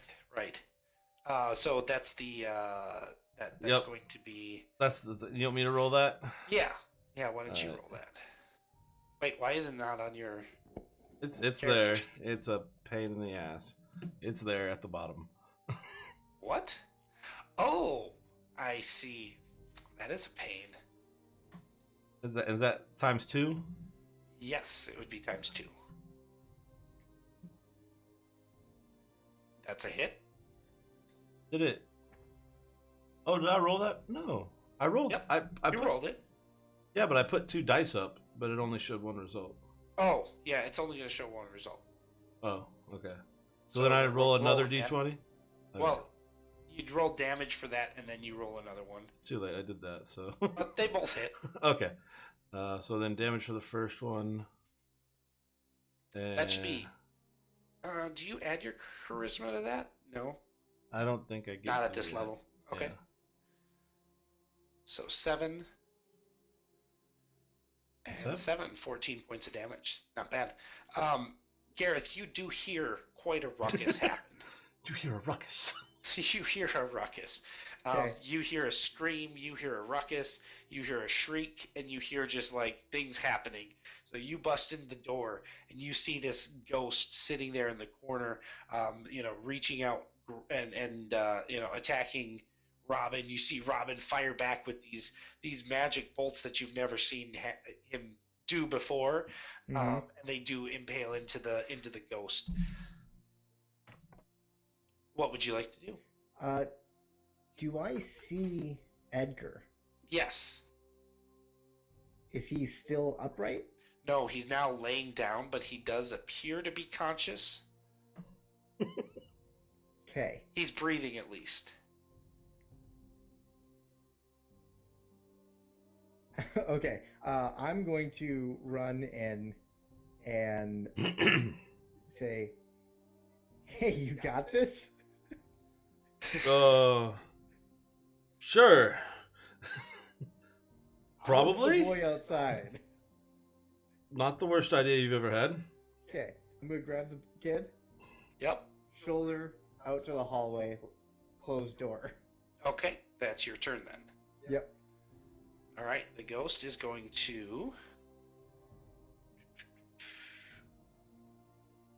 So that's that's Yep. going to be. That's you want me to roll that? Yeah. Why don't you Alright. roll that? Wait, why is it not on your? It's character there. sheet? It's a pain in the ass. It's there at the bottom. What? Oh, I see. That is a pain. Is that times 2? Yes, it would be ×2. That's a hit. Did it? Oh, did I roll that? No, I rolled. Yep. I You put, rolled it. Yeah, but I put 2 dice up, but it only showed 1 result. Oh, yeah, it's only going to show 1 result. Oh, okay. So then I roll another d20. Okay. Well, you'd roll damage for that, and then you roll another one. It's too late. I did that. So. But they both hit. Okay. So then damage for the first one. That should be. Do you add your charisma to that? No. I don't think I get. Not to at this yet. level. Okay. Yeah. So 7. And Seven? 7, 14 points of damage. Not bad. Gareth, you do hear quite a ruckus happen. You hear a ruckus. You hear a ruckus. Okay. You hear a scream, you hear a ruckus, you hear a shriek, and you hear just like things happening. So you bust in the door, and you see this ghost sitting there in the corner, reaching out and attacking Robin. You see Robin fire back with these magic bolts that you've never seen him do before, and they do impale into the ghost. What would you like to do? Do I see Edgar? Yes. Is he still upright? No, he's now laying down, but he does appear to be conscious. Okay. He's breathing at least. Okay. I'm going to run and say, "Hey, you got this?" Sure. Out the Probably boy outside. not the worst idea you've ever had. Okay, I'm gonna grab the kid, Yep. shoulder out to the hallway, closed door. Okay, that's your turn then. Yep. All right, the ghost is going to.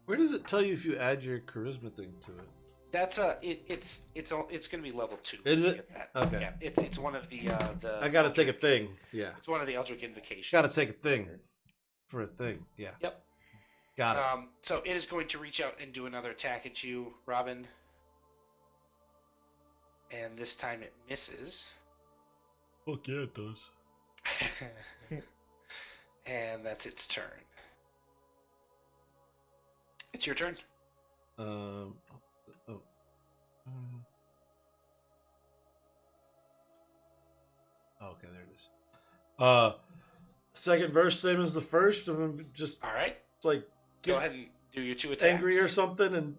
Where does it tell you if you add your charisma thing to it? That's it's going to be level 2. Is You it? get that. Okay. Yeah, it's one of the I gotta take a thing. Yeah. It's one of the Eldritch invocations. Gotta take a thing for a thing. Yeah. Yep. Got it. So it is going to reach out and do another attack at you, Robin. And this time it misses. Fuck yeah, it does. And that's its turn. It's your turn. Oh. Okay, there it is. Second verse, same as the first. I'm just All right. like Go ahead and do your 2 attacks. angry or something, and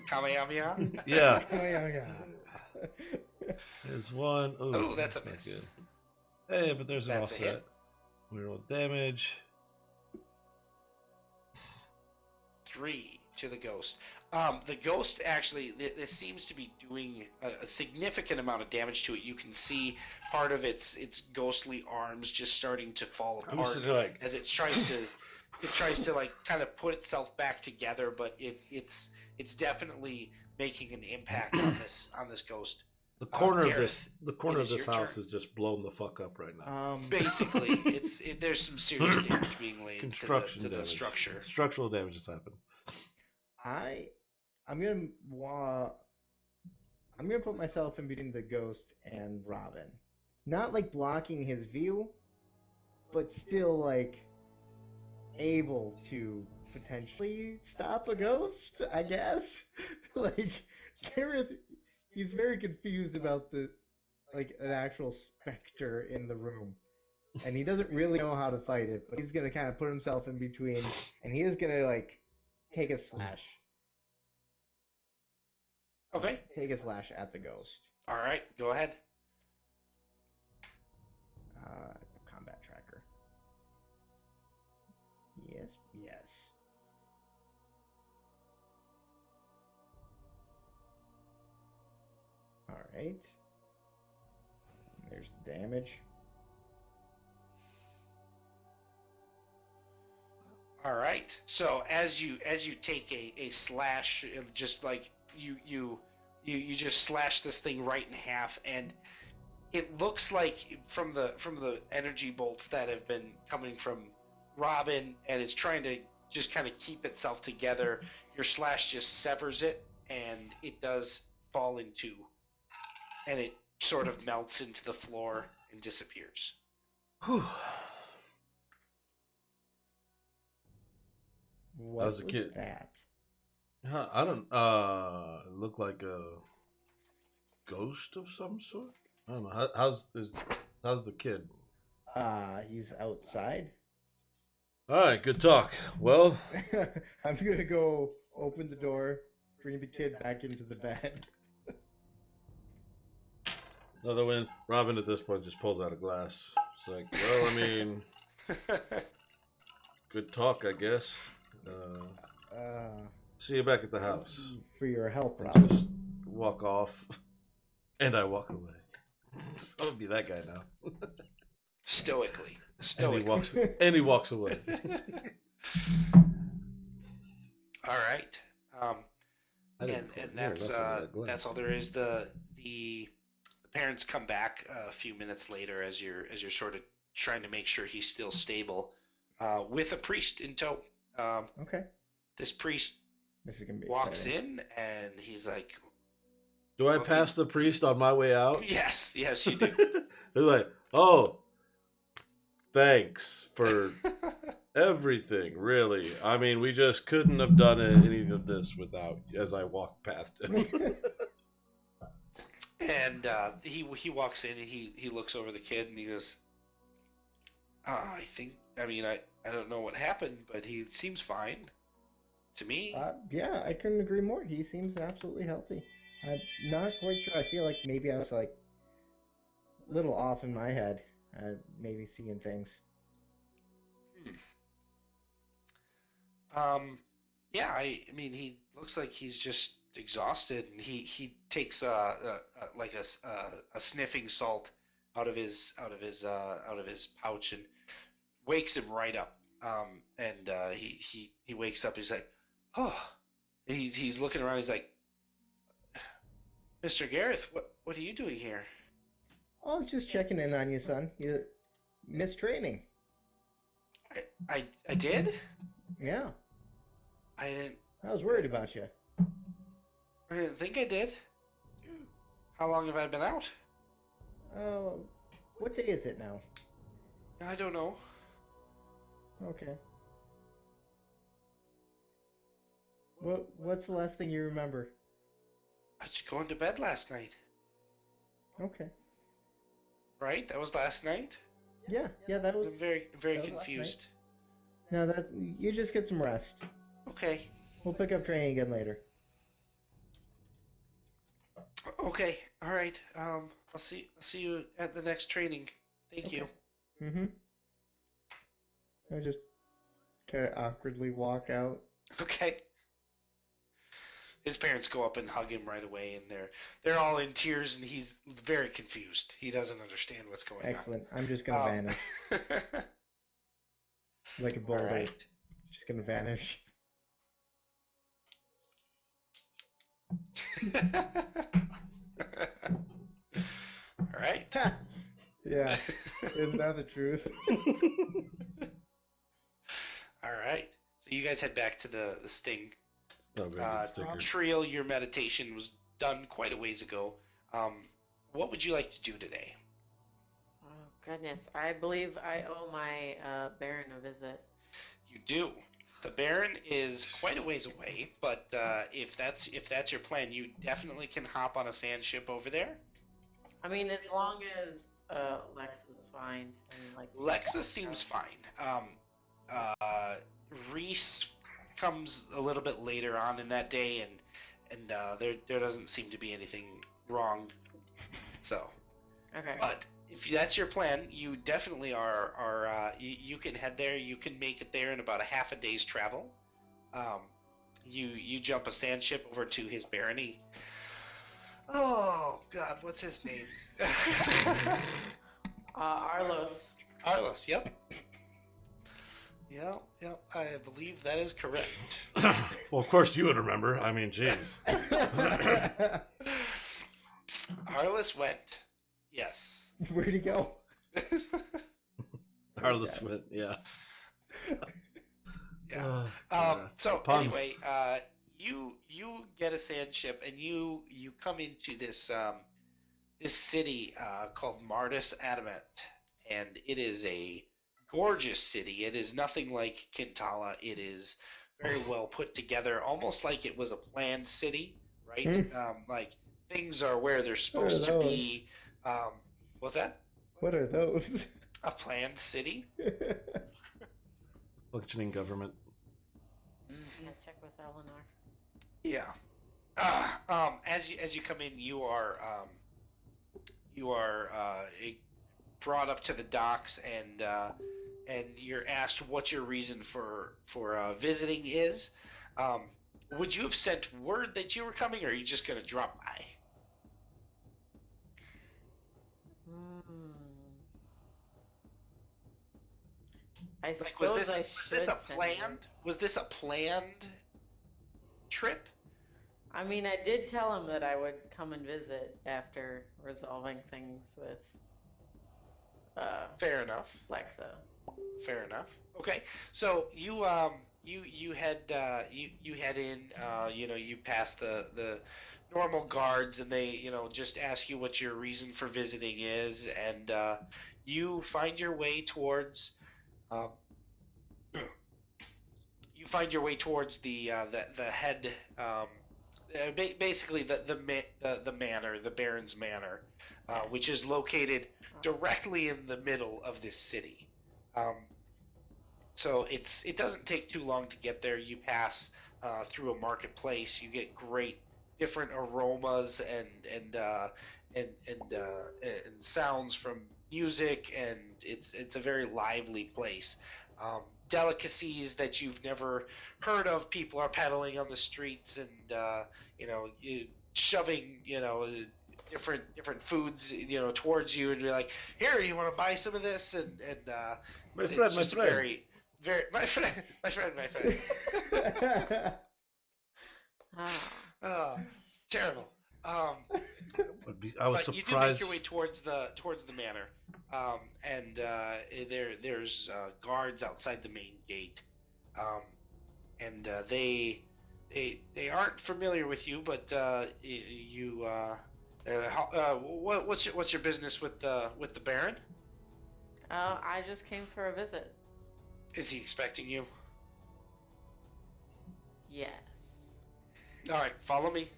Kamehameha. yeah. Oh yeah. There's one. Oh, that's a not miss. good. Hey, but there's an That's a offset. hit. We roll damage. 3 to the ghost. The ghost actually, this seems to be doing a significant amount of damage to it. You can see part of its ghostly arms just starting to fall I'm apart just like, as it tries to like kind of put itself back together. But it's definitely making an impact on this ghost. the corner of Garrett, the corner it of is this your house turn. is just blown the fuck up right now. Basically, there's some serious damage being laid Construction to the damage. structure. Structural damage has happened. I'm gonna put myself in between the ghost and Robin. Not like blocking his view, but still like able to potentially stop a ghost, I guess. Like Gareth, he's very confused about the like an actual specter in the room. And he doesn't really know how to fight it, but he's gonna kind of put himself in between, and he is gonna like take a slash. Okay. Take a slash at the ghost. All right. Go ahead. Combat tracker. Yes. All right. There's the damage. All right. So as you take a slash, just like you just slash this thing right in half, and it looks like from the energy bolts that have been coming from Robin, and it's trying to just kind of keep itself together. Your slash just severs it, and it does fall in two, and it sort of melts into the floor and disappears. Whew. What was a kid. that? I don't. Look like a ghost of some sort. I don't know. How's the kid? He's outside. All right, good talk. Well, I'm gonna go open the door, bring the kid back into the bed. another win. Robin at this point just pulls out a glass. It's like, well, I mean, good talk, I guess. See you back at the house. For your help, I Rob. just walk off, and I walk away. I'm gonna be that guy now. Stoically. And he walks away. All right. And that's all there is. The parents come back a few minutes later as you're sort of trying to make sure he's still stable, with a priest in tow. Okay. This priest This is gonna be walks exciting. in and he's like, Do I pass the priest on my way out? Yes, you do. They're like, oh, thanks for everything, really. I mean, we just couldn't have done any of this without, as I walk past him. And he walks in and he looks over the kid and he goes, I don't know what happened, but he seems fine. to me. Yeah, I couldn't agree more. He seems absolutely healthy. I'm not quite sure. I feel like maybe I was like a little off in my head, maybe seeing things. Hmm. Yeah, I mean, he looks like he's just exhausted, and he takes like a sniffing salt out of his pouch and wakes him right up. And he wakes up. He's like, oh, he's looking around. He's like, Mr. Gareth, what are you doing here? Oh, just checking in on you, son. You missed training. I did? Yeah, I didn't I was worried about you. I didn't think I did. How long have I been out? Oh, what day is it now? I don't know. Okay. What's the last thing you remember? I was going to bed last night. Okay. Right? That was last night? Yeah, that was I'm very that was last night. confused. No, that you just get some rest. Okay. We'll pick up training again later. Okay. All right. I'll see you at the next training. Thank you. Mm-hmm. I just kind of awkwardly walk out. Okay. His parents go up and hug him right away, and they're all in tears, and he's very confused. He doesn't understand what's going Excellent. I'm just gonna on. vanish like a All boulder. right. Just gonna vanish. All right. Yeah, isn't that the truth? All right. So you guys head back to the sting. It's not a very good sticker. Triel, your meditation was done quite a ways ago. What would you like to do today? Oh, goodness. I believe I owe my Baron a visit. You do. The Baron is quite a ways away, but if that's your plan, you definitely can hop on a sand ship over there. I mean, as long as Lex is fine. And, like, Lexa seems fine. Reese comes a little bit later on in that day, and there doesn't seem to be anything wrong. So, Okay. but if that's your plan, you definitely are you can head there. You can make it there in about a half a day's travel. You jump a sand ship over to his barony. Oh God, what's his name? Arlos. Arlos. Yep. Yep. I believe that is correct. Well, of course you would remember. I mean, jeez. Arliss went. Yes. Where'd he go? Harless went, yeah. Yeah. Yeah. So Puns. anyway, you get a sand ship and you come into this this city called Mardus Adamant, and it is a gorgeous city. It is nothing like Kintala. It is very well put together, almost like it was a planned city, right? Like things are where they're supposed to be. What's that? What are those? A planned city? Functioning government. Yeah, check with Eleanor. Yeah. As you come in, you are brought up to the docks, and you're asked what your reason for visiting is. Would you have sent word that you were coming, or are you just going to drop by? I Like, suppose I should send word. Was this a planned trip? I mean, I did tell him that I would come and visit after resolving things with Fair enough. Lexa. Fair enough. Okay, so you head you head in. You pass the normal guards, and they just ask you what your reason for visiting is, and you find your way towards. Um, you find your way towards the head. Basically the manor, the Baron's manor, which is located directly in the middle of this city. So it doesn't take too long to get there. You pass through a marketplace. You get great different aromas and sounds from music, and it's a very lively place. Delicacies that you've never heard of. People are peddling on the streets, and shoving different foods towards you, and you're like, here, you want to buy some of this, and My it's friend, my just a friend. very my friend, my friend, my friend. Ah. It's terrible. I was But you do make surprised. your way towards the manor, and there's guards outside the main gate, and they aren't familiar with you, but you what's your business with the Baron? I just came for a visit. Is he expecting you? Yes. All right, follow me.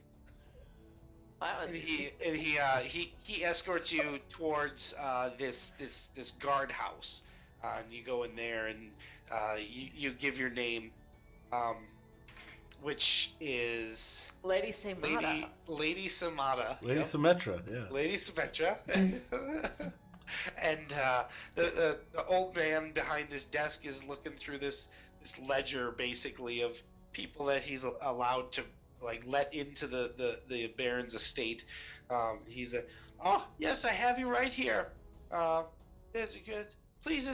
That was And easy. he escorts you towards this guardhouse, and you go in there, and you give your name, um, which is Lady Samada. Lady Samada. Lady Yep. Symmetra, yeah. Lady Symmetra. And the old man behind this desk is looking through this ledger, basically, of people that he's allowed to let into the Baron's estate. He's oh yes, I have you right here. Yes, good. Please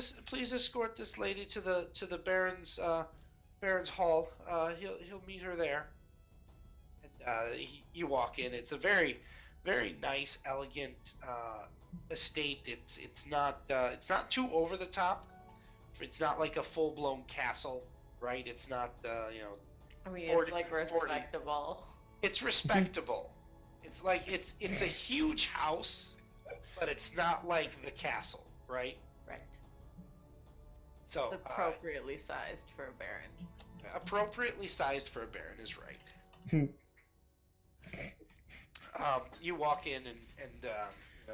escort this lady to the Baron's hall. He'll meet her there. And you walk in. It's a very very nice, elegant estate. It's not too over the top. It's not like a full blown castle, right? It's not I mean, 40, it's like 40. respectable. It's respectable. It's like it's a huge house, but it's not like the castle, right? Right. So It's appropriately sized for a baron. appropriately sized for a baron is right. You walk in, and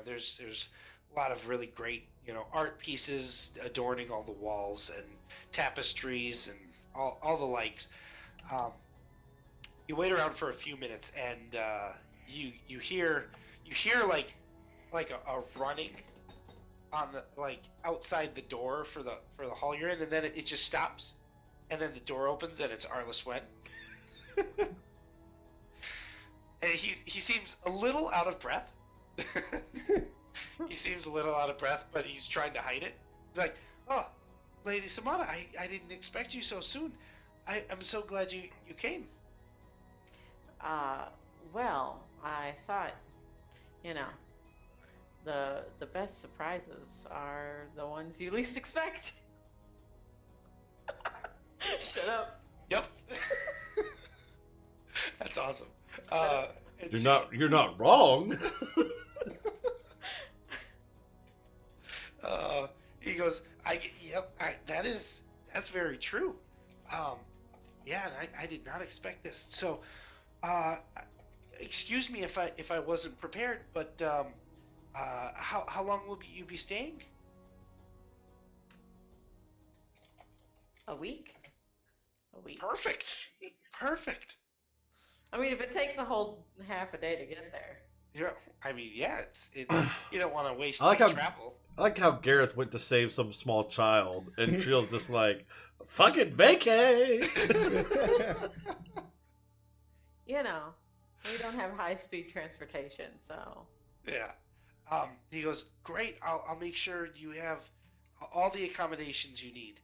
there's a lot of really great art pieces adorning all the walls, and tapestries and all the likes. You wait around for a few minutes, and you hear like a running on the outside the door for the hall you're in, and then it just stops, and then the door opens, and it's Arliss Wen. And he seems a little out of breath. He seems a little out of breath, but he's trying to hide it. He's like, "Oh, Lady Samana, I didn't expect you so soon. I'm so glad you came." Well, I thought, you know, the best surprises are the ones you least expect. Shut up. Yep. That's awesome. You're not wrong. He goes, that's very true. Yeah, and I did not expect this. So, excuse me if I wasn't prepared, but how long will you be staying? A week? A week. Perfect. Perfect. I mean, if it takes a whole half a day to get there. Yeah, I mean, yeah, you don't want to waste I like how- travel. I like how Gareth went to save some small child, and Trio's just like, fucking vacay! You know, we don't have high-speed transportation, so. Yeah. He goes, great. I'll make sure you have all the accommodations you need.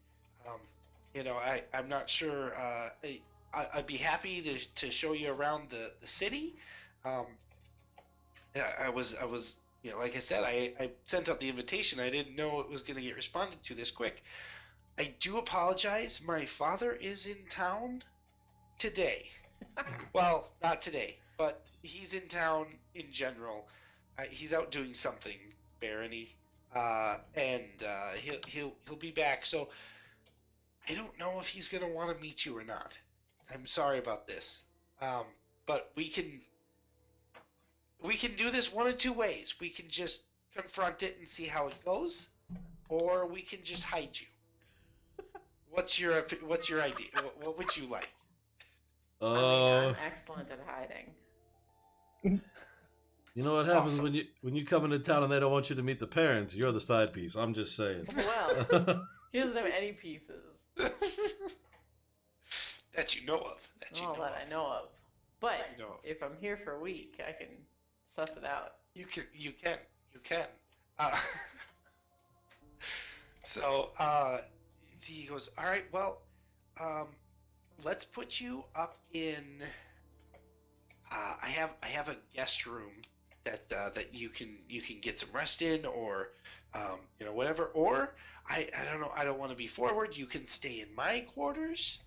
I'm not sure. I'd be happy to show you around the city. Yeah, I was like I said, I sent out the invitation. I didn't know it was going to get responded to this quick. I do apologize. My father is in town today. Well, not today, but he's in town in general. He's out doing something, Barony, and he'll be back. So I don't know if he's gonna want to meet you or not. I'm sorry about this, but we can do this one of two ways. We can just confront it and see how it goes, or we can just hide you. What's your idea? What would you like? I mean, Oh, I'm excellent at hiding. you know what happens Awesome. when you come into town and they don't want you to meet the parents? You're the side piece. I'm just saying. Well, he doesn't have any pieces. That you know of. That you All know that of. I know of. But You know of. if I'm here for a week, I can suss it out. You can. You can. You can. Uh, so he goes, all right. Well, um, let's put you up in. I have a guest room that you can get some rest in, or whatever. Or I don't know. I don't want to be forward. You can stay in my quarters.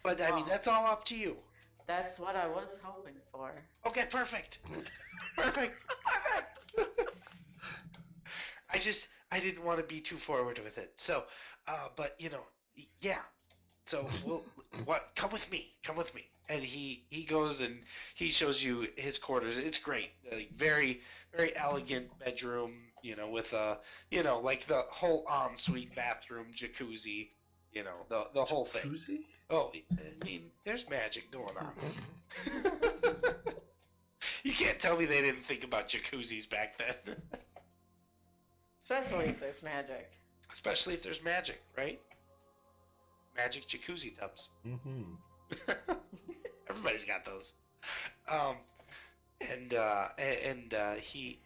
But I mean, Well, that's all up to you. that's what I was hoping for. Okay, perfect. Perfect. Perfect! I didn't want to be too forward with it. So, but yeah. So come with me. Come with me. And he goes and he shows you his quarters. It's great. Like very very elegant bedroom. With like the whole ensuite bathroom, jacuzzi. The whole thing. Jacuzzi? Oh, I mean, there's magic going on. You can't tell me they didn't think about jacuzzis back then. Especially if there's magic. Especially if there's magic, right? Magic jacuzzi tubs. Mm-hmm. Everybody's got those. He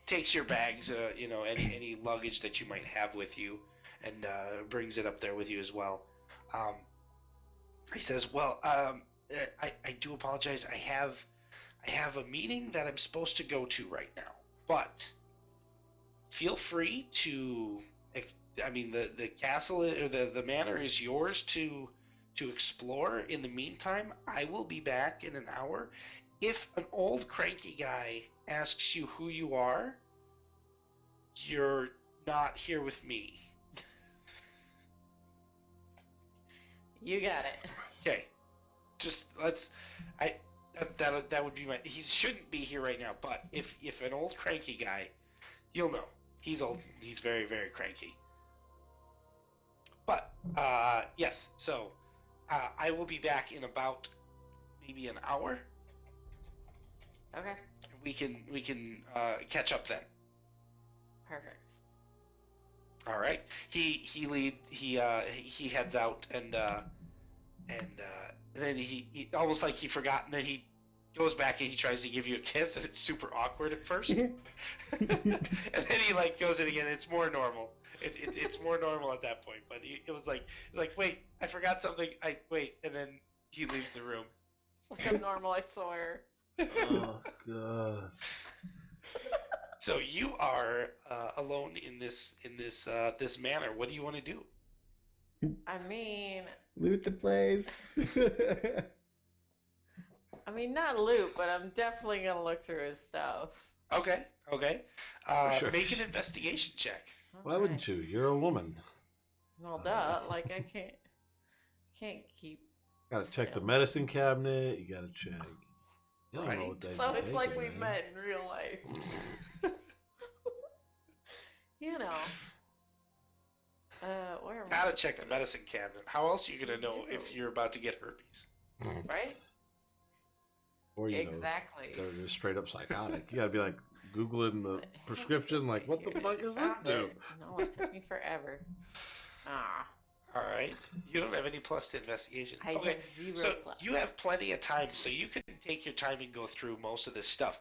takes your bags, any luggage that you might have with you, and brings it up there with you as well. He says, "Well, I do apologize. I have a meeting that I'm supposed to go to right now, but feel free to. I mean, the castle or the manor is yours to explore. In the meantime, I will be back in an hour. If an old cranky guy asks you who you are, you're not here with me." You got it. Okay, just let's. That would be my. He shouldn't be here right now, but if an old cranky guy, you'll know. He's old. He's very very cranky. But yes, so I will be back in about maybe an hour. Okay. We can catch up then. Perfect. All right. He heads out and then he almost like he forgot, and then he goes back and he tries to give you a kiss, and it's super awkward at first. And then he like goes in again. It's more normal. It's more normal at that point. But it was like wait, I forgot something. Wait, and then he leaves the room. It's like I'm normal, I swear. Oh god. So you are alone in this manor. What do you want to do? I mean, Loot the place. not loot, but I'm definitely gonna look through his stuff. Okay. Sure. Make an investigation check. Why wouldn't you? You're a woman. Well, duh. Like I can't keep. Gotta check the still. medicine cabinet. You gotta check. You don't know Right. what they So it's like taking, we man. met in real life. You know. Where am Gotta check the medicine cabinet. How else are you gonna know if you're about to get herpes? Right? Or Exactly. they're just straight up psychotic. You gotta be like googling the prescription, like what the fuck is this do? No, it took me forever. Ah, All right. You don't have any plus to investigation. I Okay. have zero So plus. you have plenty of time, so you can take your time and go through most of this stuff.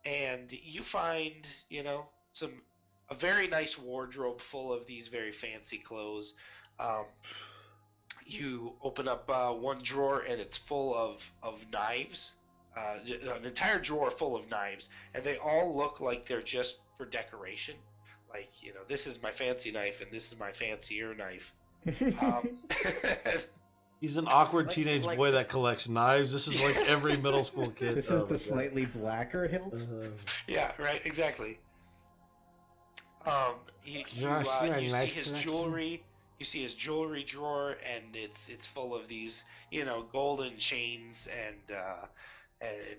And you find, a very nice wardrobe full of these very fancy clothes. You open up one drawer and it's full of knives, an entire drawer full of knives, and they all look like they're just for decoration. Like, this is my fancy knife and this is my fancier knife. He's an awkward Like- teenage like boy this. that collects knives. This is like every middle school kid. This Oh is my the God. slightly blacker hilt. Yeah, right, exactly. You Gosh, see knife his collection. jewelry. You see his jewelry drawer, and it's full of these, golden chains and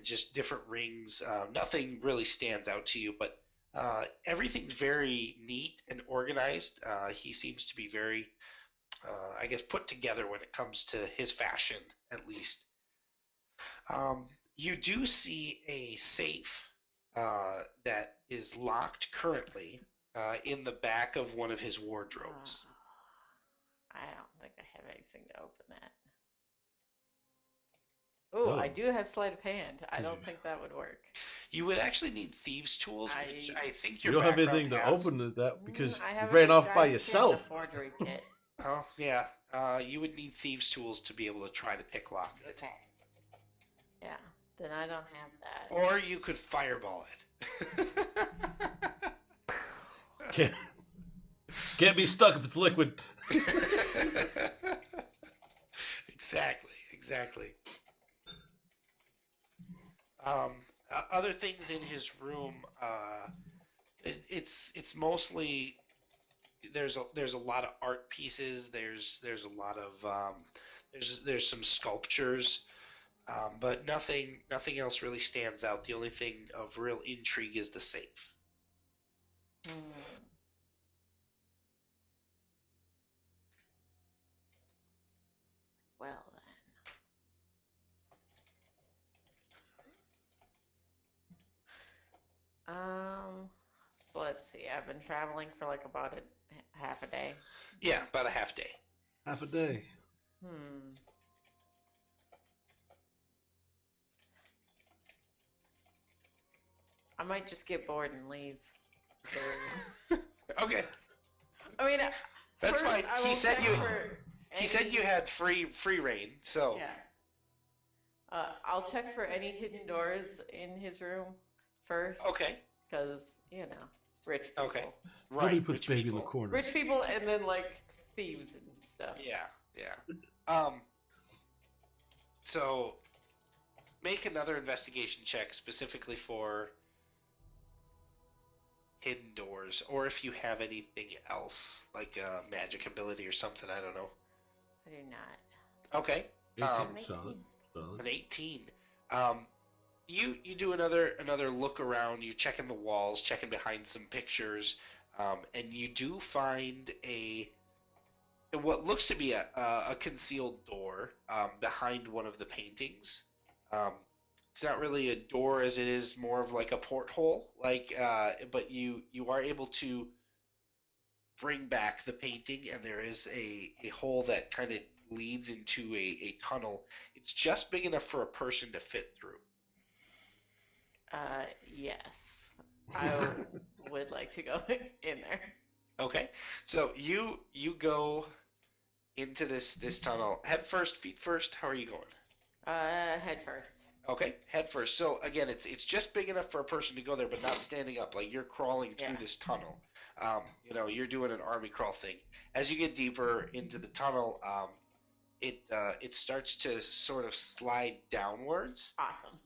just different rings. Nothing really stands out to you, but everything's very neat and organized. He seems to be very I guess, put together when it comes to his fashion, at least. You do see a safe that is locked currently in the back of one of his wardrobes. I don't think I have anything to open that. Oh, I Oh. do have sleight of hand. I Did don't you- think that would work. You would actually need thieves' tools, which I think You your don't have background anything to has. open that because I you have a ran off by disguise kit and a yourself. forgery kit. Oh, yeah. You would need thieves' tools to be able to try to pick lock it. Okay. Yeah, then I don't have that. Or you could fireball it. Can't be stuck if it's liquid. Exactly. Other things in his room, it's mostly there's a lot of art pieces. There's a lot of there's some sculptures, but nothing else really stands out. The only thing of real intrigue is the safe. Well then. So let's see. I've been traveling for like about half a day. Yeah, about a half day. Half a day. I might just get bored and leave. Okay, I mean, that's first fine. I will check for He said you had free reign, so Yeah. I'll check for any hidden doors in his room first. okay, Because, rich people. okay, Nobody right. puts Rich baby people. in the corner. Rich people and then, like, thieves and stuff. Yeah. So make another investigation check specifically for hidden doors, or if you have anything else, like a magic ability or something. I don't know. I do not. Okay. 18, solid. An 18. Um, you do another look around. You're checking the walls, checking behind some pictures, and you do find what looks to be a concealed door behind one of the paintings. Um, it's not really a door as it is more of like a porthole, but you are able to bring back the painting, and there is a hole that kind of leads into a tunnel. It's just big enough for a person to fit through. Yes. I would like to go in there. Okay, so you go into this tunnel head first, feet first. How are you going? Head first. Okay, head first. So again, it's just big enough for a person to go there, but not standing up. Like you're crawling through this tunnel. You're doing an army crawl thing. As you get deeper into the tunnel, it starts to sort of slide downwards, Awesome.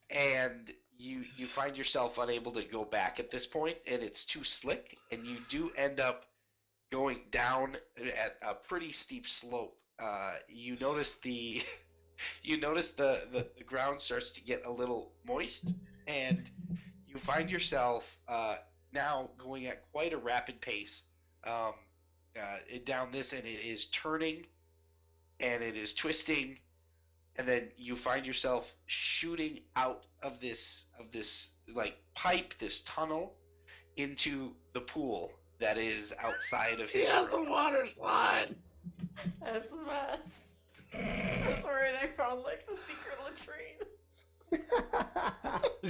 and you find yourself unable to go back at this point, and it's too slick, and you do end up going down at a pretty steep slope. You notice the ground starts to get a little moist, and you find yourself now going at quite a rapid pace um, down this, and it is turning and it is twisting, and then you find yourself shooting out of this like pipe, this tunnel, into the pool that is outside of his room. The water slide. That's the best. That's where I found, like, the secret latrine.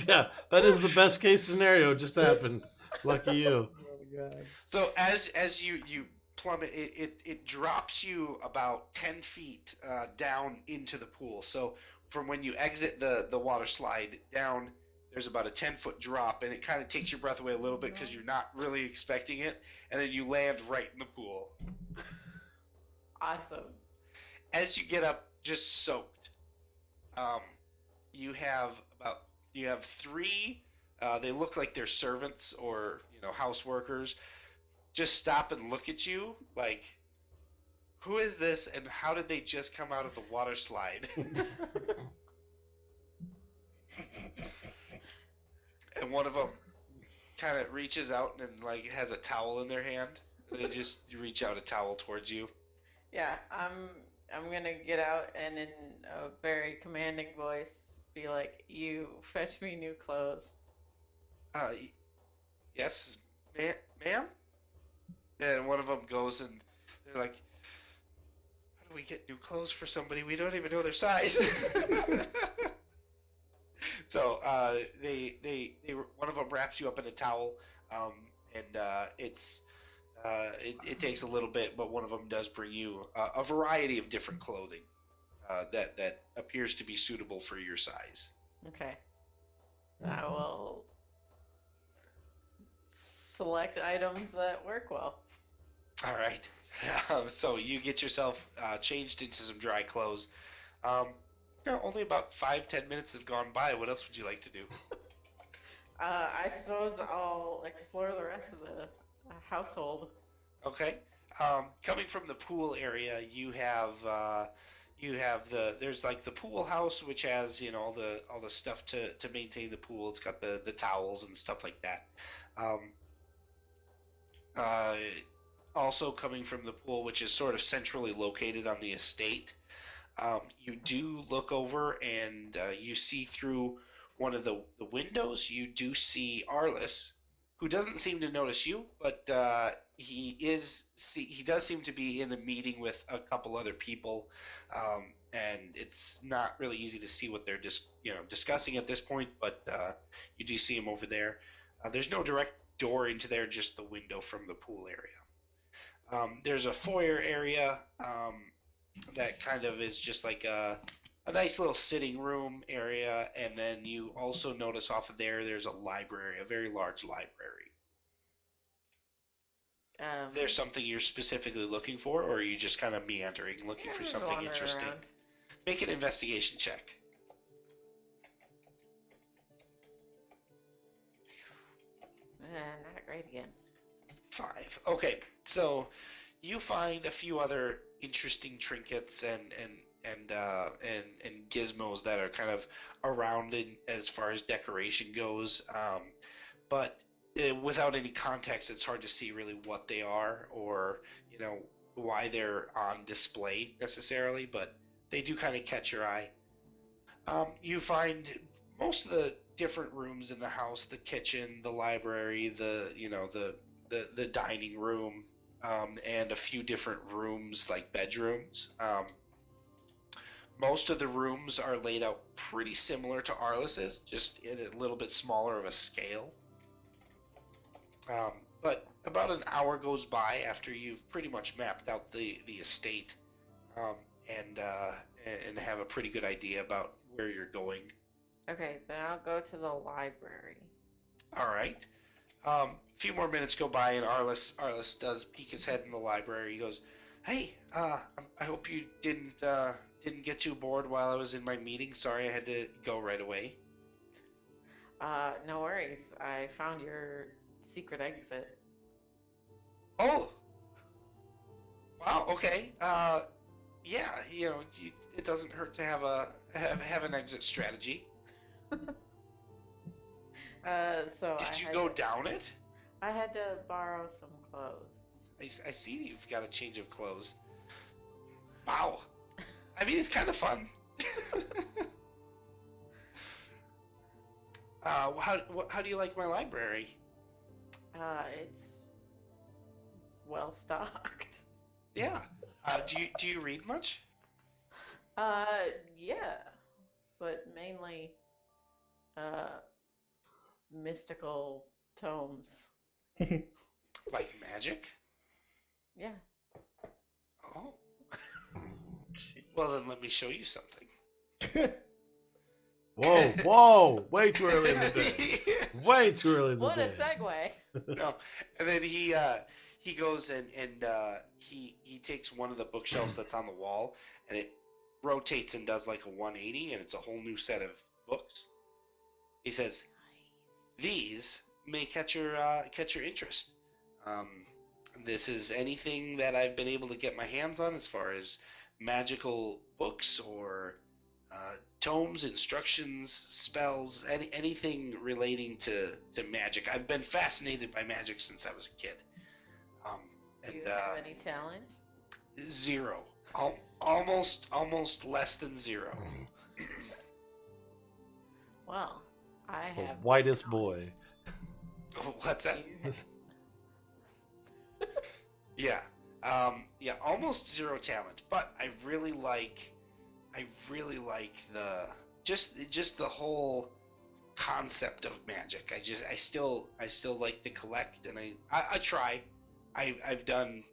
Yeah, that is the best case scenario. Just happened. Lucky you. Oh god. So as you plummet, it drops you about 10 feet down into the pool. So from when you exit the water slide down, there's about a 10-foot drop, and it kind of takes your breath away a little bit because you're not really expecting it, and then you land right in the pool. Awesome. As you get up, just soaked, you have three. They look like they're servants or house workers. Just stop and look at you like, who is this, and how did they just come out of the water slide? And one of them kind of reaches out and like has a towel in their hand, They just reach out a towel towards you. Yeah, I'm gonna get out and in a very commanding voice be like, "You fetch me new clothes." Yes, ma'am? And one of them goes and they're like, how do we get new clothes for somebody? We don't even know their size. So one of them wraps you up in a towel, um, and it takes a little bit, but one of them does bring you a variety of different clothing that appears to be suitable for your size. Okay. I will select items that work well. All right. So you get yourself changed into some dry clothes. Only about 5-10 minutes have gone by. What else would you like to do? I suppose I'll explore the rest of the household. Okay. Coming from the pool area, you have there's like the pool house, which has all the stuff to maintain the pool. It's got the towels and stuff like that. Um, uh, Also coming from the pool, which is sort of centrally located on the estate, you do look over and you see through one of the windows. You do see Arliss, who doesn't seem to notice you, but he does seem to be in a meeting with a couple other people, and it's not really easy to see what they're discussing at this point. But you do see him over there. There's no direct door into there, just the window from the pool area. There's a foyer area. That kind of is just like a nice little sitting room area, and then you also notice off of there's a library, a very large library. Is there something you're specifically looking for, or are you just kind of meandering, looking for just something wandering interesting? around. Make an investigation check. Not great again. 5. Okay, so you find a few other interesting trinkets and gizmos that are kind of around in as far as decoration goes, but without any context, it's hard to see really what they are or why they're on display necessarily. But they do kind of catch your eye. You find most of the different rooms in the house, the kitchen, the library, the dining room, and a few different rooms like bedrooms. Most of the rooms are laid out pretty similar to Arliss's, just in a little bit smaller of a scale. But about an hour goes by after you've pretty much mapped out the estate, um, and uh, and have a pretty good idea about where you're going. Okay, then I'll go to the library. All right. A few more minutes go by, and Arliss does peek his head in the library. He goes, "Hey, I hope you didn't get too bored while I was in my meeting. Sorry, I had to go right away." No worries. I found your secret exit. Oh, wow. Okay. Yeah. It doesn't hurt to have an exit strategy. So Did you go down it? I had to borrow some clothes. I see you've got a change of clothes. Wow. I mean, it's kind of fun. How do you like my library? It's well stocked. Yeah. Do you read much? Yeah, but mainly, uh, mystical tomes. Like magic? Yeah. Oh. Well, then let me show you something. Whoa! Way too early in the day. Way too early in the What day. a segue. No, and then he goes and he takes one of the bookshelves that's on the wall, and it rotates and does like a 180, and it's a whole new set of books. He says, "These may catch your interest. Um, this is anything that I've been able to get my hands on as far as magical books or tomes, instructions, spells, anything relating to magic. I've been fascinated by magic since I was a kid. Um, Do you And have any talent? 0. Almost less than 0. Well, I The have whitest boy. What's that? You Yeah. Yeah, almost 0 talent, but I really like just the whole concept of magic. I still like to collect, and I try. I've done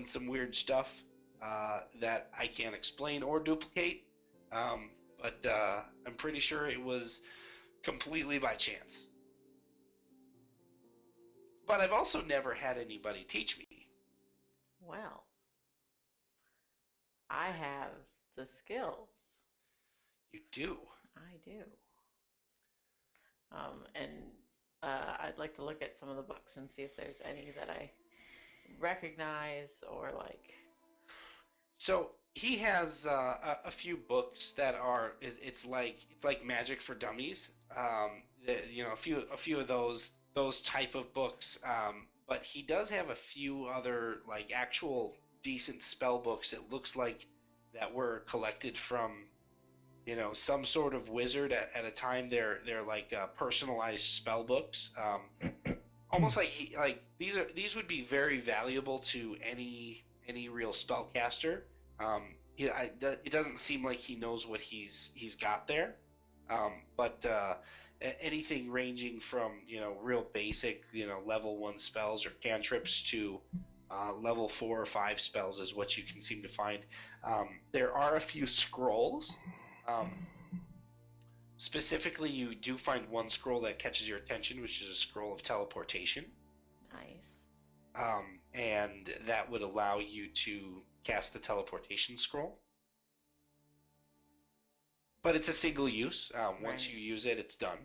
some weird stuff that I can't explain or duplicate, but I'm pretty sure it was completely by chance. But I've also never had anybody teach me. well, I have the skills. You do. I do. And I'd like to look at some of the books and see if there's any that I recognize or like. So he has a few books that are it's like magic for dummies. You know, a few of those type of books. But he does have a few other like actual decent spell books. It looks like that were collected from some sort of wizard at a time. They're like personalized spell books. Almost like these would be very valuable to any real spellcaster. It doesn't seem like he knows what he's got there, but anything ranging from real basic level 1 spells or cantrips to level 4 or 5 spells is what you can seem to find. There are a few scrolls. Specifically, you do find one scroll that catches your attention, which is a scroll of teleportation. Nice. And that would allow you to cast the teleportation scroll. But it's a single use. Once Right. you use it, it's done.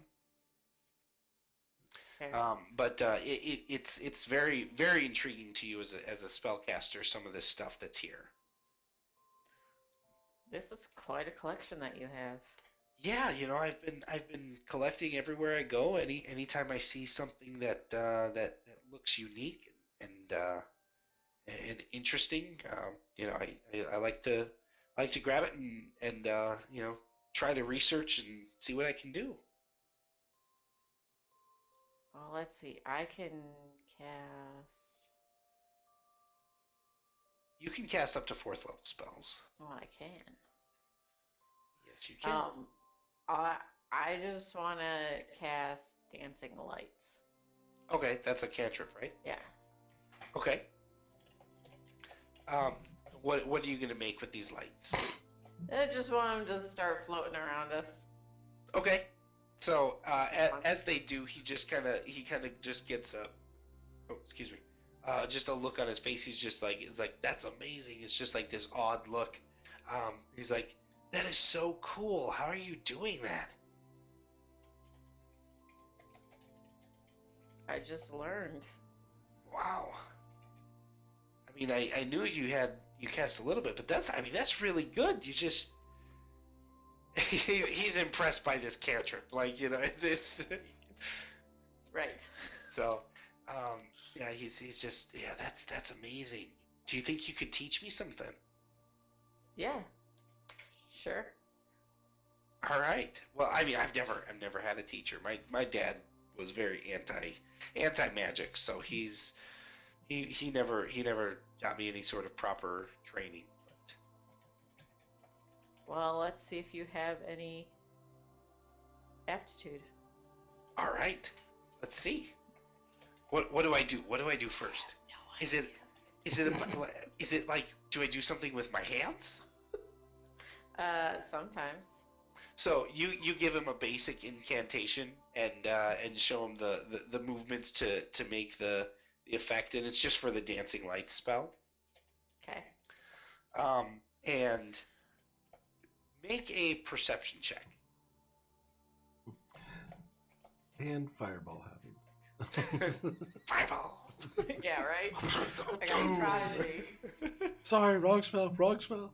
Okay. But it's very very intriguing to you as a spellcaster. Some of this stuff that's here. This is quite a collection that you have. Yeah, I've been collecting everywhere I go. Anytime I see something that looks unique and interesting, I like to grab it and try to research and see what I can do. Well, let's see. I can cast. You can cast up to 4th level spells. Oh, I can. Yes, you can. I I just want to cast Dancing Lights. Okay, that's a cantrip, right? Yeah. Okay. Um, what are you gonna make with these lights? I just want them to start floating around us. Okay. So as they do, he kind of just gets a excuse me, just a look on his face. It's like that's amazing. It's just like this odd look. He's like, that is so cool. How are you doing that? I just learned. Wow. I mean, I knew you cast a little bit, but that's really good. You just he's impressed by this cantrip. Like it's Right. so yeah he's just yeah that's amazing. Do you think you could teach me something? Yeah. Sure. All right. Well, I mean, I've never had a teacher. My dad was very anti magic, so he never got me any sort of proper training. Well, let's see if you have any aptitude. All right. Let's see. What do I do? What do I do first? No Is it is it like do I do something with my hands? Sometimes. So you give him a basic incantation and show him the movements to make the effect, and it's just for the dancing lights spell. Okay. And make a perception check. And fireball happens. Fireball. Yeah, right? I got prodigy. Sorry, wrong spell, wrong spell.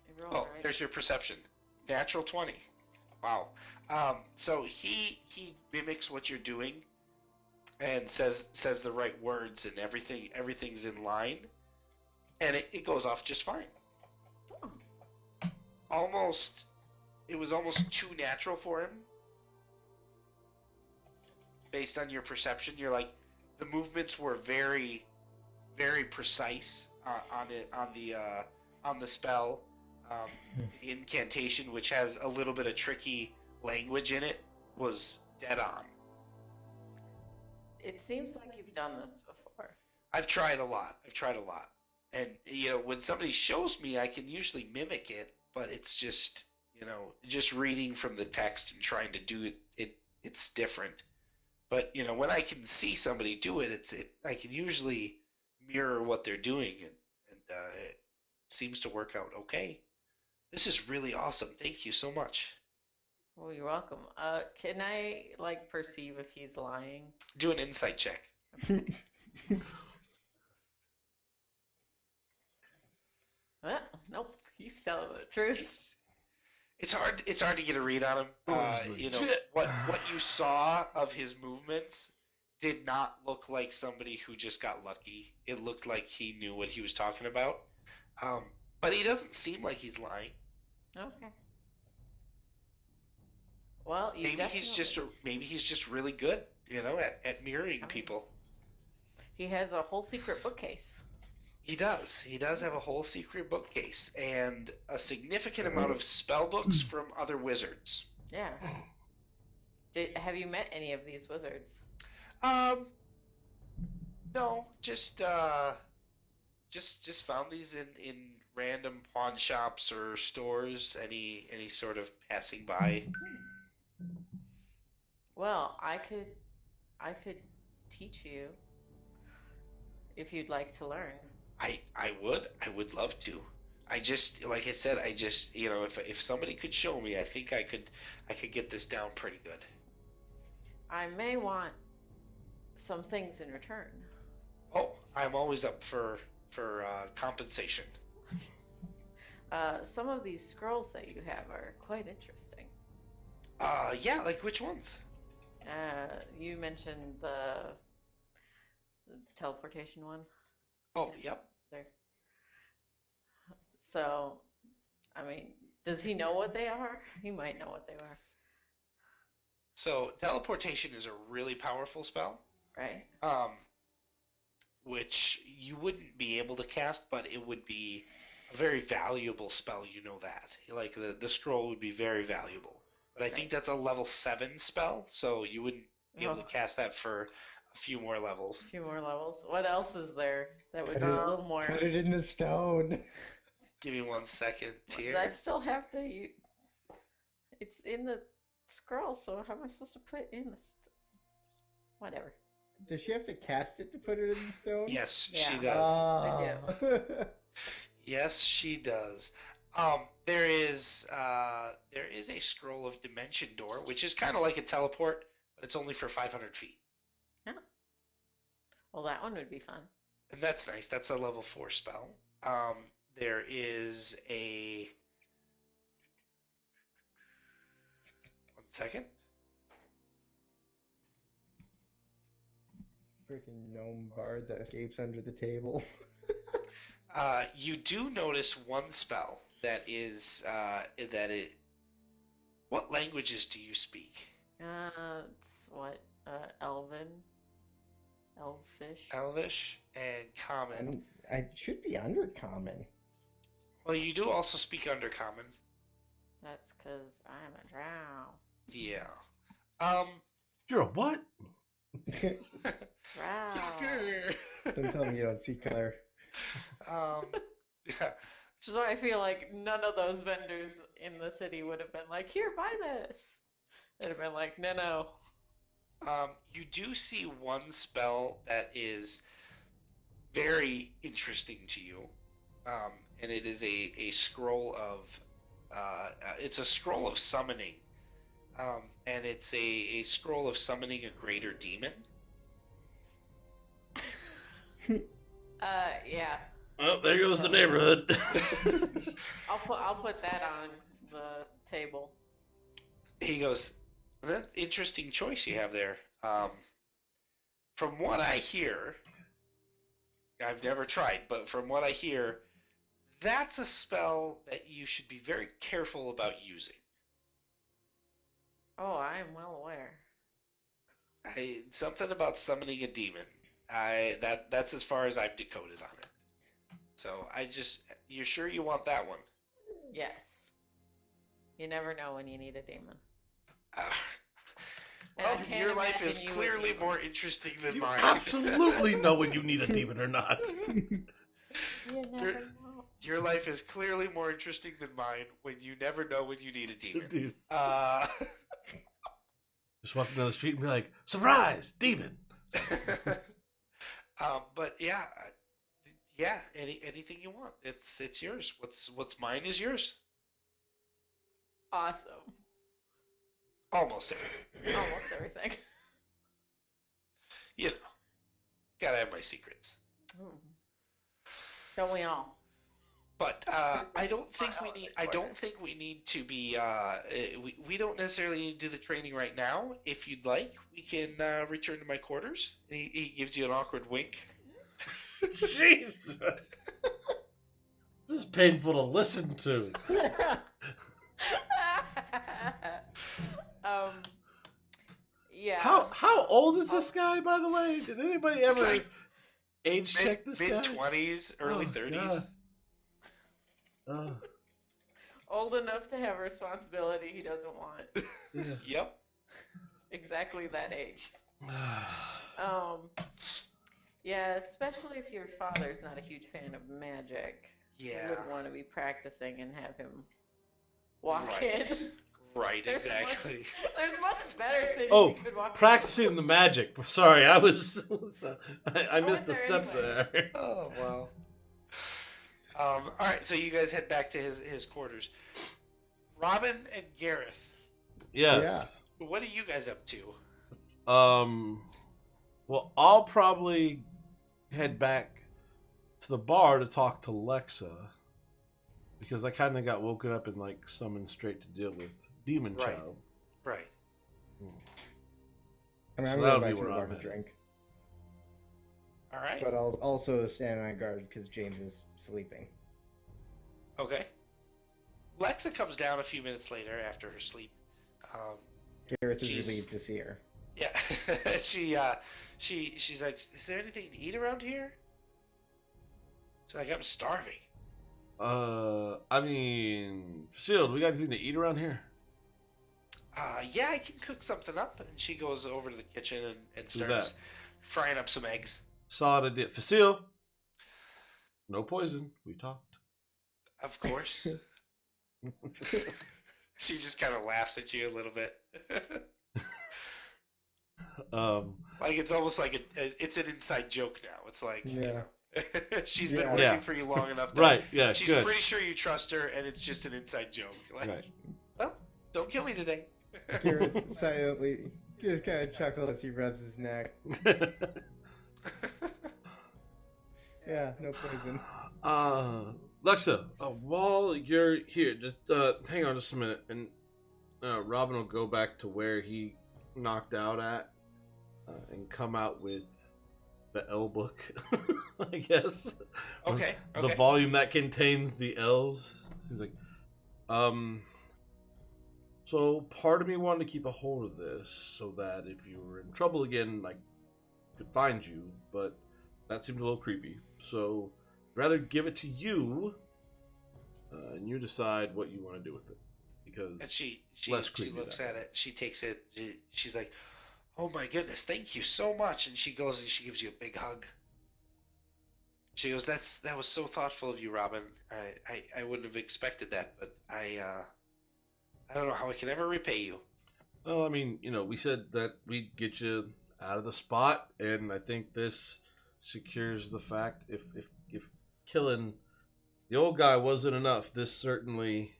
You rolled, Oh, right? there's your perception. Natural 20. Wow. So he mimics what you're doing and says the right words and everything's in line, and it goes off just fine. Oh. Almost, it was almost too natural for him. Based on your perception, you're like, the movements were very, very precise on the spell. The incantation, which has a little bit of tricky language in it, was dead on. It seems like you've done this before. I've tried a lot. And when somebody shows me, I can usually mimic it, but it's just just reading from the text and trying to do it's different. But when I can see somebody do it, I can usually mirror what they're doing, and it seems to work out okay. This is really awesome. Thank you so much. Well, you're welcome. Can I perceive if he's lying? Do an insight check. Well, nope, he's telling the truth. It's hard to get a read on him. What you saw of his movements did not look like somebody who just got lucky. It looked like he knew what he was talking about. But he doesn't seem like he's lying. Okay. Well, maybe he's just really good, at mirroring people. He has a whole secret bookcase. He does. He does have a whole secret bookcase and a significant amount of spell books from other wizards. Yeah. Have you met any of these wizards? No, just found these in random pawn shops or stores. Any sort of passing by. Well, I could teach you if you'd like to learn. I would love to. Like I said, if somebody could show me, I think I could get this down pretty good. I may want some things in return. Oh, I'm always up for compensation. Some of these scrolls that you have are quite interesting. Yeah, like which ones? You mentioned the teleportation one. Oh, yep. There. So, I mean, does he know what they are? He might know what they are. So, teleportation is a really powerful spell. Right. Which you wouldn't be able to cast, but it would be a very valuable spell, that. Like, the scroll would be very valuable. But I think that's a level 7 spell, so you wouldn't be able to cast that for a few more levels. A few more levels. What else is there that would be a little more? Put it in the stone. Give me 1 second here. I still have to. It's in the scroll, so how am I supposed to put in the? Whatever. Does she have to cast it to put it in the stone? Yes, Yeah. she does. I do. Yes, she does. There is a scroll of Dimension Door, which is kind of like a teleport, but it's only for 500 feet. Yeah. Well, that one would be fun. And that's nice. That's a level 4 spell. There is a... 1 second. Freaking gnome bard that escapes under the table. You do notice one spell that is What languages do you speak? It's what? Elven? Elfish? Elvish and Common. I should be undercommon. Well, you do also speak Undercommon. That's because I'm a drow. Yeah. You're a what? Drow. Don't tell me you don't see color. Yeah. Which is why I feel like none of those vendors in the city would have been like, here, buy this. They'd have been like, no. You do see one spell that is very interesting to you, and it is a scroll of it's a scroll of summoning, and it's a scroll of summoning a greater demon. Yeah. Well, there goes the neighborhood. I'll put that on the table. he goes, "That's interesting choice you have there. From what I hear, I've never tried, but from what I hear, that's a spell that you should be very careful about using. Oh, I am well aware. Something about summoning a demon. That's as far as I've decoded on it. So you're sure you want that one? Yes. You never know when you need a demon. And I Well, can't your life is imagine you clearly would more interesting than You mine. absolutely know when you need a demon or not. You never know. Your life is clearly more interesting than mine when you never know when you need a demon. Dude. Uh, Just walk down the street and be like, surprise, demon. but yeah, anything you want, it's yours. What's mine is yours. Awesome. Almost everything. Almost everything. You know, gotta have my secrets. Ooh. Don't we all? But I don't think we need to be. We don't necessarily need to do the training right now. If you'd like, we can return to my quarters. And he gives you an awkward wink. Jesus. This is painful to listen to. Yeah. How old is this guy, by the way? Did anybody ever like age check this guy? Mid-20s, early 30s. Old enough to have a responsibility he doesn't want. Yeah. Yep. Exactly that age. Yeah, especially if your father's not a huge fan of magic. Yeah. You wouldn't want to be practicing and have him walk Right. in. Right, There's exactly. There's much better things Oh, you could walk practicing the magic. Sorry, I was. I missed a there step anyway. there. Oh, wow. All right, so you guys head back to his quarters. Robin and Gareth, Yes. what are you guys up to? Well, I'll probably head back to the bar to talk to Lexa because I kind of got woken up and like summoned straight to deal with Demon Right. Child. Right. I mean, So I'm that'll going be back to the where bar I'm to at. drink, All right. but I'll also stand on guard because James is sleeping. Okay. Lexa comes down a few minutes later after her sleep. Gareth is She's- relieved to see her. Yeah. She's like, is there anything to eat around here? She's like, I'm starving. I mean, Sealed, we got anything to eat around here? Yeah, I can cook something up. And she goes over to the kitchen and Do starts that. frying up some eggs. Solid idea. Facile, no poison. We talked. Of course. She just kind of laughs at you a little bit. Like it's almost like it's an inside joke now. It's like, you know, she's been working Yeah. for you long enough. That Right, yeah, she's good. pretty sure you trust her, and it's just an inside joke. Like, Right. well, don't kill me today. Gareth silently just kind of chuckles as he rubs his neck. Yeah, no poison. Lexa, while you're here, just hang on just a minute, and Robin will go back to where he knocked out at, and come out with the L book, I guess. Okay. The volume that contains the L's. He's like, so part of me wanted to keep a hold of this so that if you were in trouble again, I could find you, but that seemed a little creepy. So I'd rather give it to you, and you decide what you want to do with it. Because And she less creepy looks that at way. it. She takes it. She's like, "Oh my goodness, thank you so much." And she goes and she gives you a big hug. She goes, "That was so thoughtful of you, Robin. I wouldn't have expected that, but I don't know how I can ever repay you." Well, I mean, we said that we'd get you out of the spot, and I think this secures the fact if killing the old guy wasn't enough, this certainly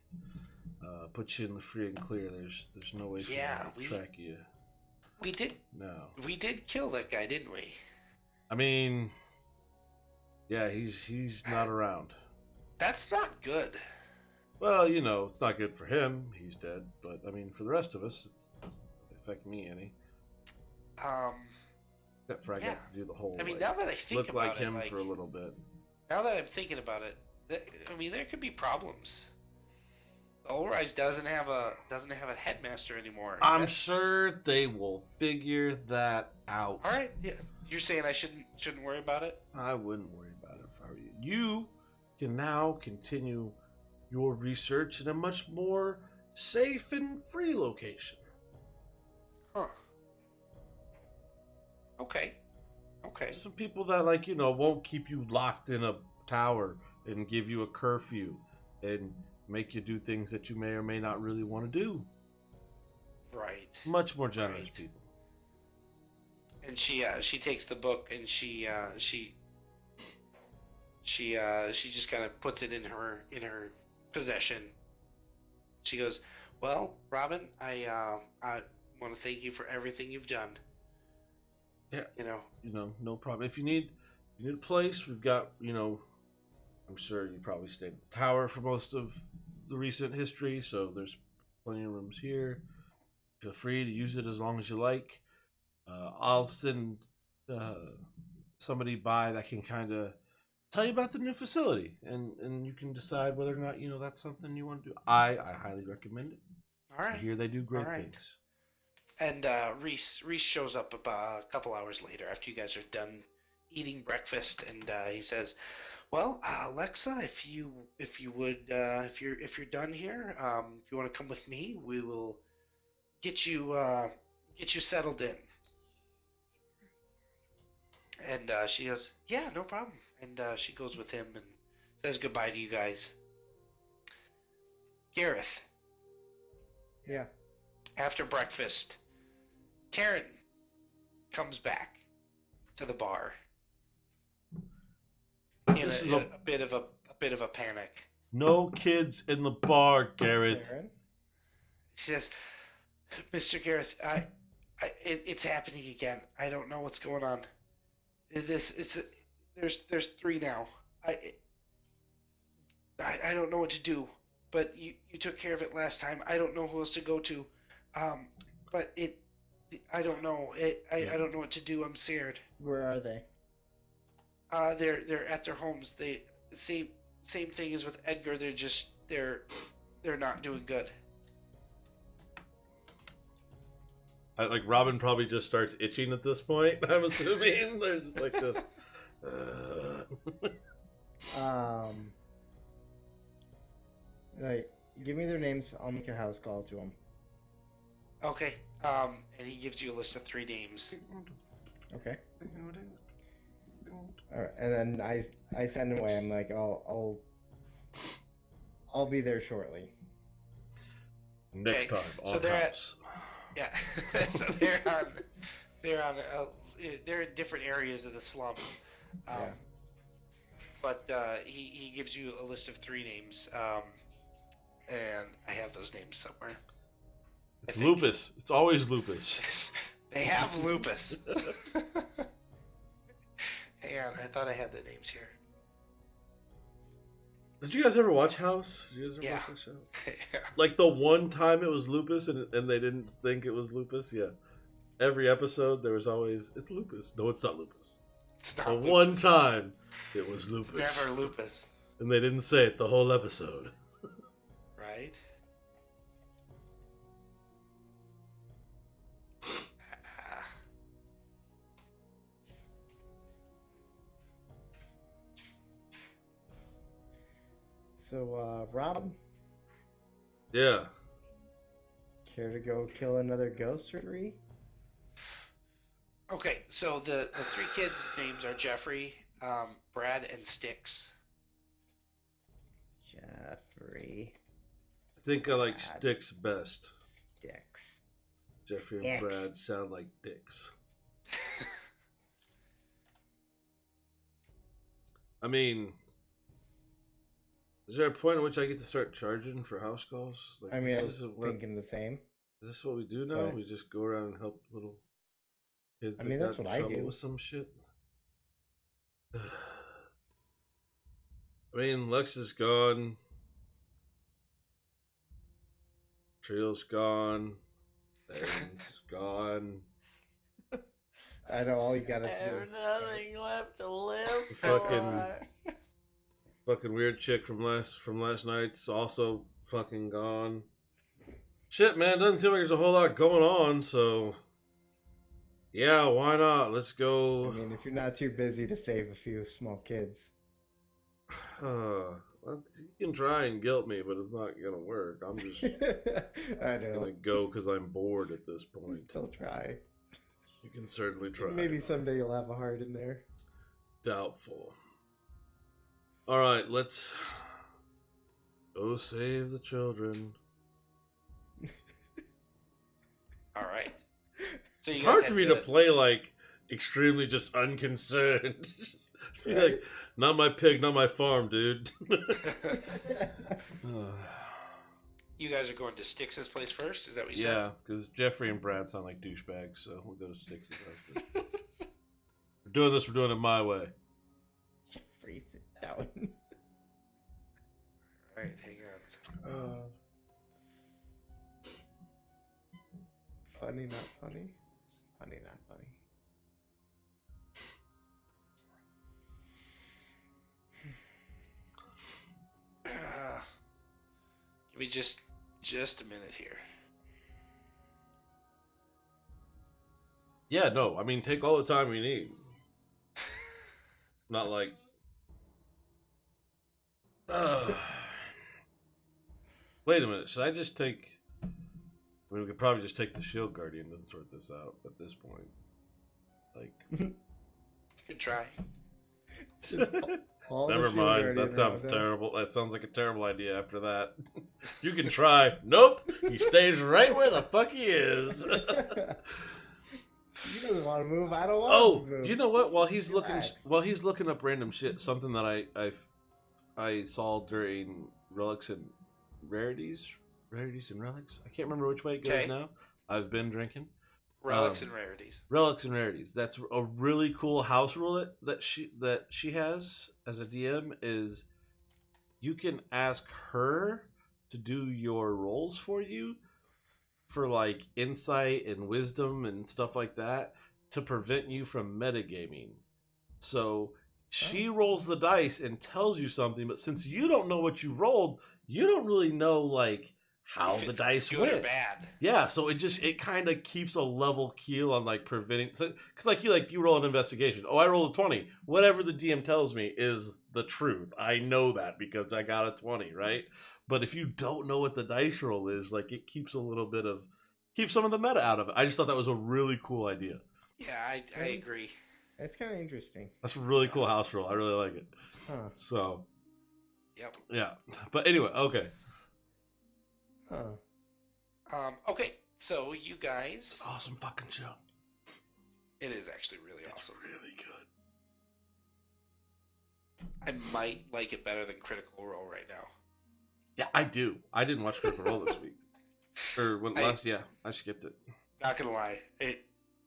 puts you in the free and clear. There's no way for me to track you. We did kill that guy, didn't we? I mean, yeah, he's not around. That's not good. Well, it's not good for him. He's dead. But I mean, for the rest of us, it doesn't affect me any. Um, Except for I yeah. got to do the whole. I mean, like, now that I think look like about it, him like for a little bit. now that I'm thinking about it, I mean, there could be problems. Ulrise doesn't have a headmaster anymore. I'm sure they will figure that out. All right, yeah. You're saying I shouldn't worry about it? I wouldn't worry about it if I were you. You can now continue your research in a much more safe and free location. Huh. Okay. Some people that won't keep you locked in a tower and give you a curfew and make you do things that you may or may not really want to do. Right. Much more generous Right. people. And she takes the book and she just kind of puts it in her possession. She goes, "Well, Robin, I want to thank you for everything you've done." Yeah. No problem. If you need a place, we've got, I'm sure you probably stayed at the tower for most of the recent history, so there's plenty of rooms here. Feel free to use it as long as you like. I'll send somebody by that can kind of tell you about the new facility, and you can decide whether or not that's something you want to do. I highly recommend it. All I right. hear they do great All right. things. And Reese shows up about a couple hours later after you guys are done eating breakfast, and he says, "Well, Alexa, if you're done here, if you want to come with me, we will get you settled in." And she goes, "Yeah, no problem." And she goes with him and says goodbye to you guys. Gareth. Yeah. After breakfast, Taryn comes back to the bar in a bit of a panic. No kids in the bar, Garrett. Aaron? She says, "Mr. Gareth, it's happening again. I don't know what's going on. There's 3 now. I don't know what to do. But you took care of it last time. I don't know who else to go to. But I don't know. I don't know what to do. I'm scared." Where are they? They're at their homes. They same thing as with Edgar. They're not doing good. Robin probably just starts itching at this point. I'm assuming there's just like this. Like, give me their names. I'll make a house call to them. Okay. And he gives you a list of 3 names. Okay. All right, and then I send them away. I'm like, I'll be there shortly. Next Okay, time so on they're House. Yeah. So they're in different areas of the slums. Yeah. But he gives you a list of 3 names. And I have those names somewhere. It's Lupus. It's always Lupus. They have Lupus. Hang on, I thought I had the names here. Did you guys ever watch House? Did you guys ever watch that show? Yeah. Like the one time it was Lupus and they didn't think it was Lupus? Yeah. Every episode there was always, it's Lupus. No, it's not Lupus. It's not The Lupus. one time it was Lupus. It's never Lupus. And they didn't say it the whole episode. Right? So, Rob, Yeah. care to go kill another ghost or 3? Okay, so the 3 kids' names are Jeffrey, Brad, and Styx. Jeffrey. I think I like Brad. Sticks best. Sticks. Jeffrey and Dicks. Brad sound like dicks. I mean, is there a point at which I get to start charging for house calls? Like, I mean, I was what, thinking the same. is this what we do now? But- We just go around and help little kids I that mean, got that's in what I trouble do. with some shit? I mean, Lex is gone. Trio's gone. Baron's gone. I know all you I gotta do have is nothing left to live The for. fucking weird chick from last night's also fucking gone. Shit, man, doesn't seem like there's a whole lot going on, so yeah, why not? Let's I go. mean, if you're not too busy to save a few small kids. You can try and guilt me, but it's not gonna work. I'm just I know. gonna go because I'm bored at this point. Still try. You can certainly try. Maybe someday you'll have a heart in there. Doubtful. All right, let's go save the children. All right. So you It's guys hard had for me to play like extremely just unconcerned. Be like, not my pig, not my farm, dude. You guys are going to Styx's place first? Is that what you Yeah, because Jeffrey and Brad sound like douchebags, so we'll go to Styx's after. We're doing this, we're doing it my way. Jeffrey, sit down. All right, hang on. Funny, not funny. Funny, not funny. Give me just a minute here. Yeah, no, I mean, take all the time you need. Not like... Wait a minute, should I just take... I mean, we could probably just take the Shield Guardian and sort this out at this point. Like... You can try. All Never the Shield mind, Guardian that sounds now, terrible. That sounds like a terrible idea after that. You can try. Nope, he stays right where the fuck he is. He doesn't want to move. I don't want Oh, him to move. you know what? While he's Relax. looking up random shit, something that I saw during Relics and Rarities and Relics. I can't remember which way it goes Okay. now. I've been drinking. Relics and rarities. Relics and Rarities. That's a really cool house rule that she has as a DM is you can ask her to do your rolls for you for like insight and wisdom and stuff like that to prevent you from metagaming. So she rolls the dice and tells you something, but since you don't know what you rolled, you don't really know like how If the it's dice good went. or bad. Yeah, so it kind of keeps a level keel on like preventing. Because you roll an investigation. Oh, I rolled a 20. Whatever the DM tells me is the truth. I know that because I got a 20, right? But if you don't know what the dice roll is, like it keeps some of the meta out of it. I just thought that was a really cool idea. Yeah, I agree. It's kind of interesting. That's a really cool house rule. I really like it. Huh. So Yep. yeah, but anyway, okay. Huh. Okay, so you guys, Awesome fucking show. it is actually really It's awesome. really good. I might like it better than Critical Role right now. Yeah, I do. I didn't watch Critical Role this week. Or when I skipped it. Not gonna lie,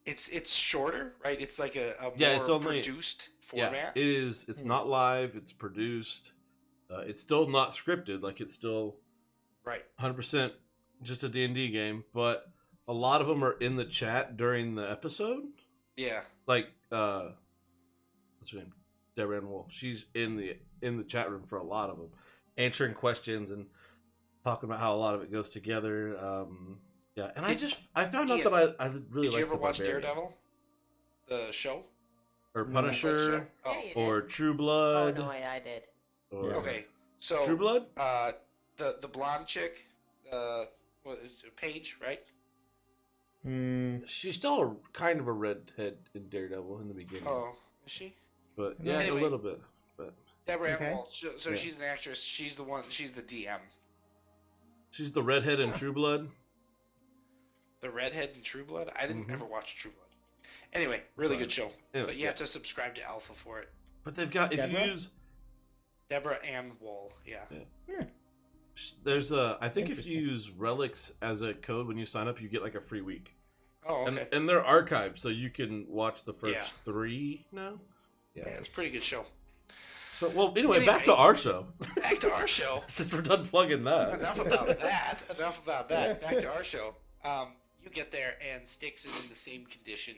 it's shorter, right? It's like a more it's only- produced format. Yeah, it is. It's not live. It's produced. It's still not scripted. Like it's still Right. 100% just a D&D game. But a lot of them are in the chat during the episode. Yeah. Like what's her name? Deborah Ann Wool. She's in the chat room for a lot of them, answering questions and talking about how a lot of it goes together. Yeah, and I found out Ian, that I really Did like you ever the watch Barbarian. Daredevil? The show? Or No. Punisher, Oh, Yeah, you did. or True Oh Blood. no, I did. Or, okay. So True Blood? The blonde chick, what is it, Paige, right? She's still kind of a redhead in Daredevil in the beginning. Oh, is she? But yeah, Anyway. a little bit. But Deborah Okay. Ann Woll. So Yeah. she's an actress. She's the one. She's the DM. she's the redhead in True Blood. The redhead in True Blood. I didn't Mhm. ever watch True Blood. Anyway, really Sorry. good show. Anyway, But you have to subscribe to Alpha for it. But they've got if Deborah? you use Deborah Ann Woll. Yeah. there's I think if you Interesting. use relics as a code when you sign up, you get like a free week. Oh, okay. And they're archived, so you can watch the first Yeah. 3 now. Yeah, it's a pretty good show. So, well, anyway, back to our show. Back to our show. Since we're done plugging that. Enough about that. Back to our show. You get there, and Styx is in the same condition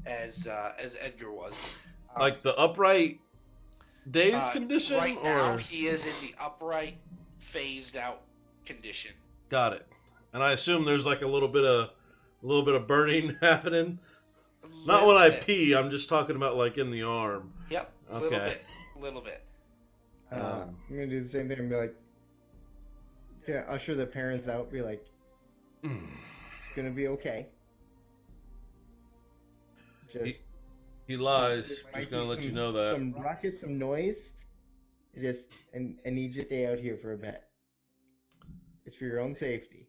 as Edgar was. Like the upright dazed condition? Right now, he is in the upright, phased out condition. Got it. And I assume there's like a little bit of burning happening. Not when I pee. I'm just talking about like in the arm. Yep. Okay. Little bit. I'm gonna do the same thing and be like, yeah, usher the parents out. Be like, it's gonna be okay. Just he lies. Just gonna let you know that. Some ruckus, some noise. And need you to stay out here for a bit. It's for your own safety.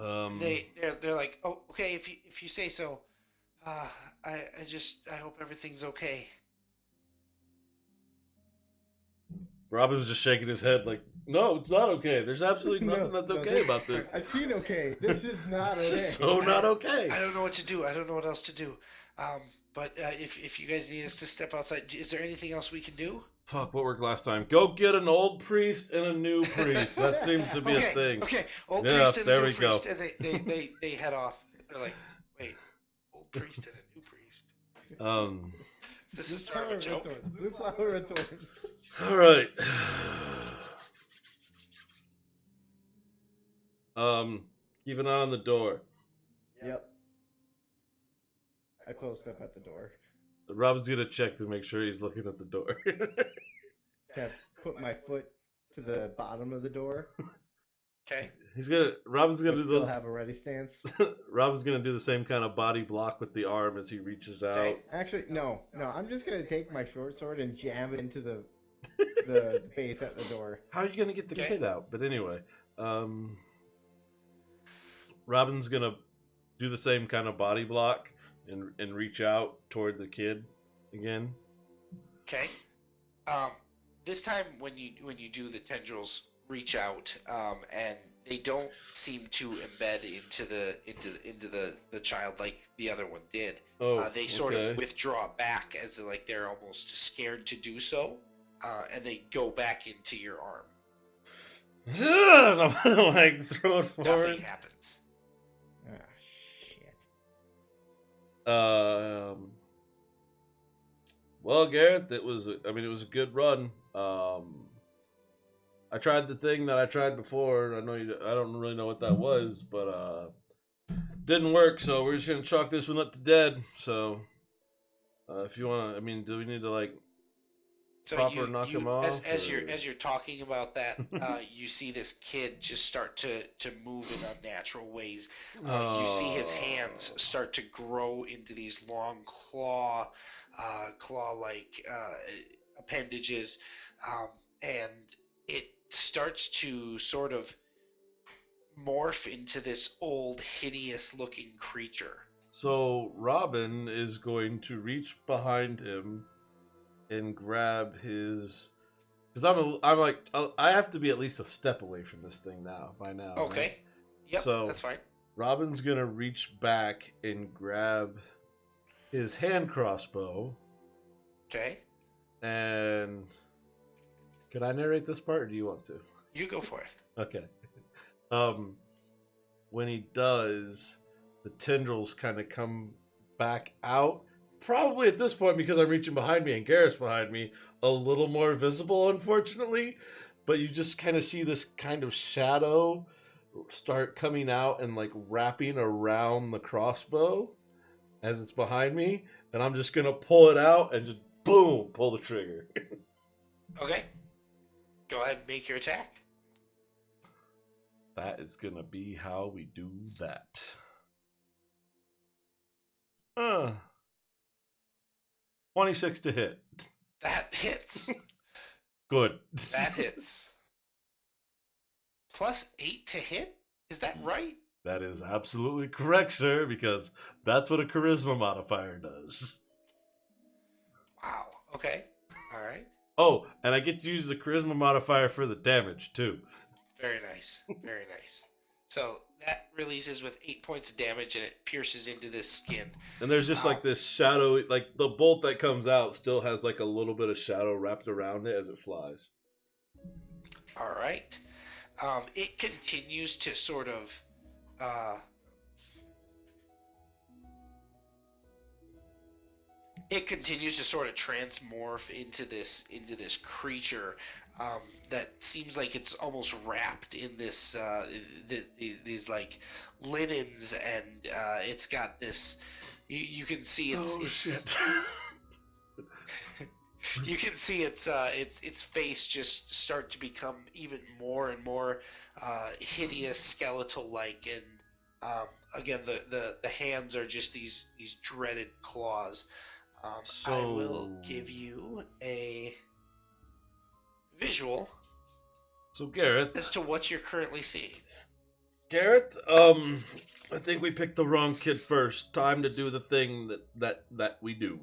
They're like, oh, okay, if you say so. I hope everything's okay. Robin's just shaking his head like, no, it's not okay. There's absolutely nothing that's okay about this. I've seen okay. This is not okay. This is so not okay. I don't know what to do. I don't know what else to do. But if you guys need us to step outside, is there anything else we can do? Fuck, what worked last time? Go get an old priest and a new priest. That seems to be a thing. Okay, old Yeah, priest and there a new we go. priest, and they head off. They're like, wait, old priest and a new priest. Is this a start of a joke? Blue flower and thorns. All right. Keep an eye on the door. Yep. I closed up at the door. Robin's gonna check to make sure he's looking at the door. To put my foot to the bottom of the door. Okay. Robin's gonna do Still those. have a ready stance. Robin's gonna do the same kind of body block with the arm as he reaches out. Okay. Actually, no. I'm just gonna take my short sword and jam it into the base at the door. How are you gonna get the Okay. kid out? But anyway, Robin's gonna do the same kind of body block and reach out toward the kid again. Okay. This time when you do, the tendrils reach out, and they don't seem to embed into the child like the other one did. Oh, They sort okay. of withdraw back as like they're almost scared to do so, and they go back into your arm. I'm gonna like throw it Nothing forward. happens. Ah, shit. Well, Gareth, it was a good run. I tried the thing that I tried before. I don't really know what that was, but didn't work. So we're just gonna chalk this one up to dead. So if you wanna, do we need to like So proper knock him off? as or- you're talking about that, you see this kid just start to move in unnatural ways. You see his hands start to grow into these long claw-like appendages, and it starts to sort of morph into this old, hideous-looking creature. So Robin is going to reach behind him and grab his, because I have to be at least a step away from this thing now. By now, Okay. right? Yep, So- that's fine. Robin's gonna reach back and grab his hand crossbow. Okay. And could I narrate this part, or do you want to? You go for it. Okay. When he does, the tendrils kind of come back out. Probably at this point, because I'm reaching behind me and Garrett's behind me, a little more visible, unfortunately. But you just kind of see this kind of shadow start coming out and like wrapping around the crossbow as it's behind me. And I'm just going to pull it out and just boom, pull the trigger. Okay. Go ahead and make your attack. That is going to be how we do that. 26 to hit. That hits. Good. That hits. +8 to hit? Is that right? That is absolutely correct, sir, because that's what a charisma modifier does. Wow. Okay. All right. Oh, and I get to use the charisma modifier for the damage, too. Very nice. Very nice. So that releases with 8 points of damage, and it pierces into this skin. And there's just like this shadow, like the bolt that comes out still has like a little bit of shadow wrapped around it as it flies. All right. It continues to sort of transmorph into this creature that seems like it's almost wrapped in this these like linens, and it's got this. You can see Shit. You can see its face just start to become even more and more hideous, skeletal-like, and again the hands are just these dreaded claws. I will give you a visual. So Gareth, as to what you're currently seeing. Gareth, I think we picked the wrong kid first. Time to do the thing that we do.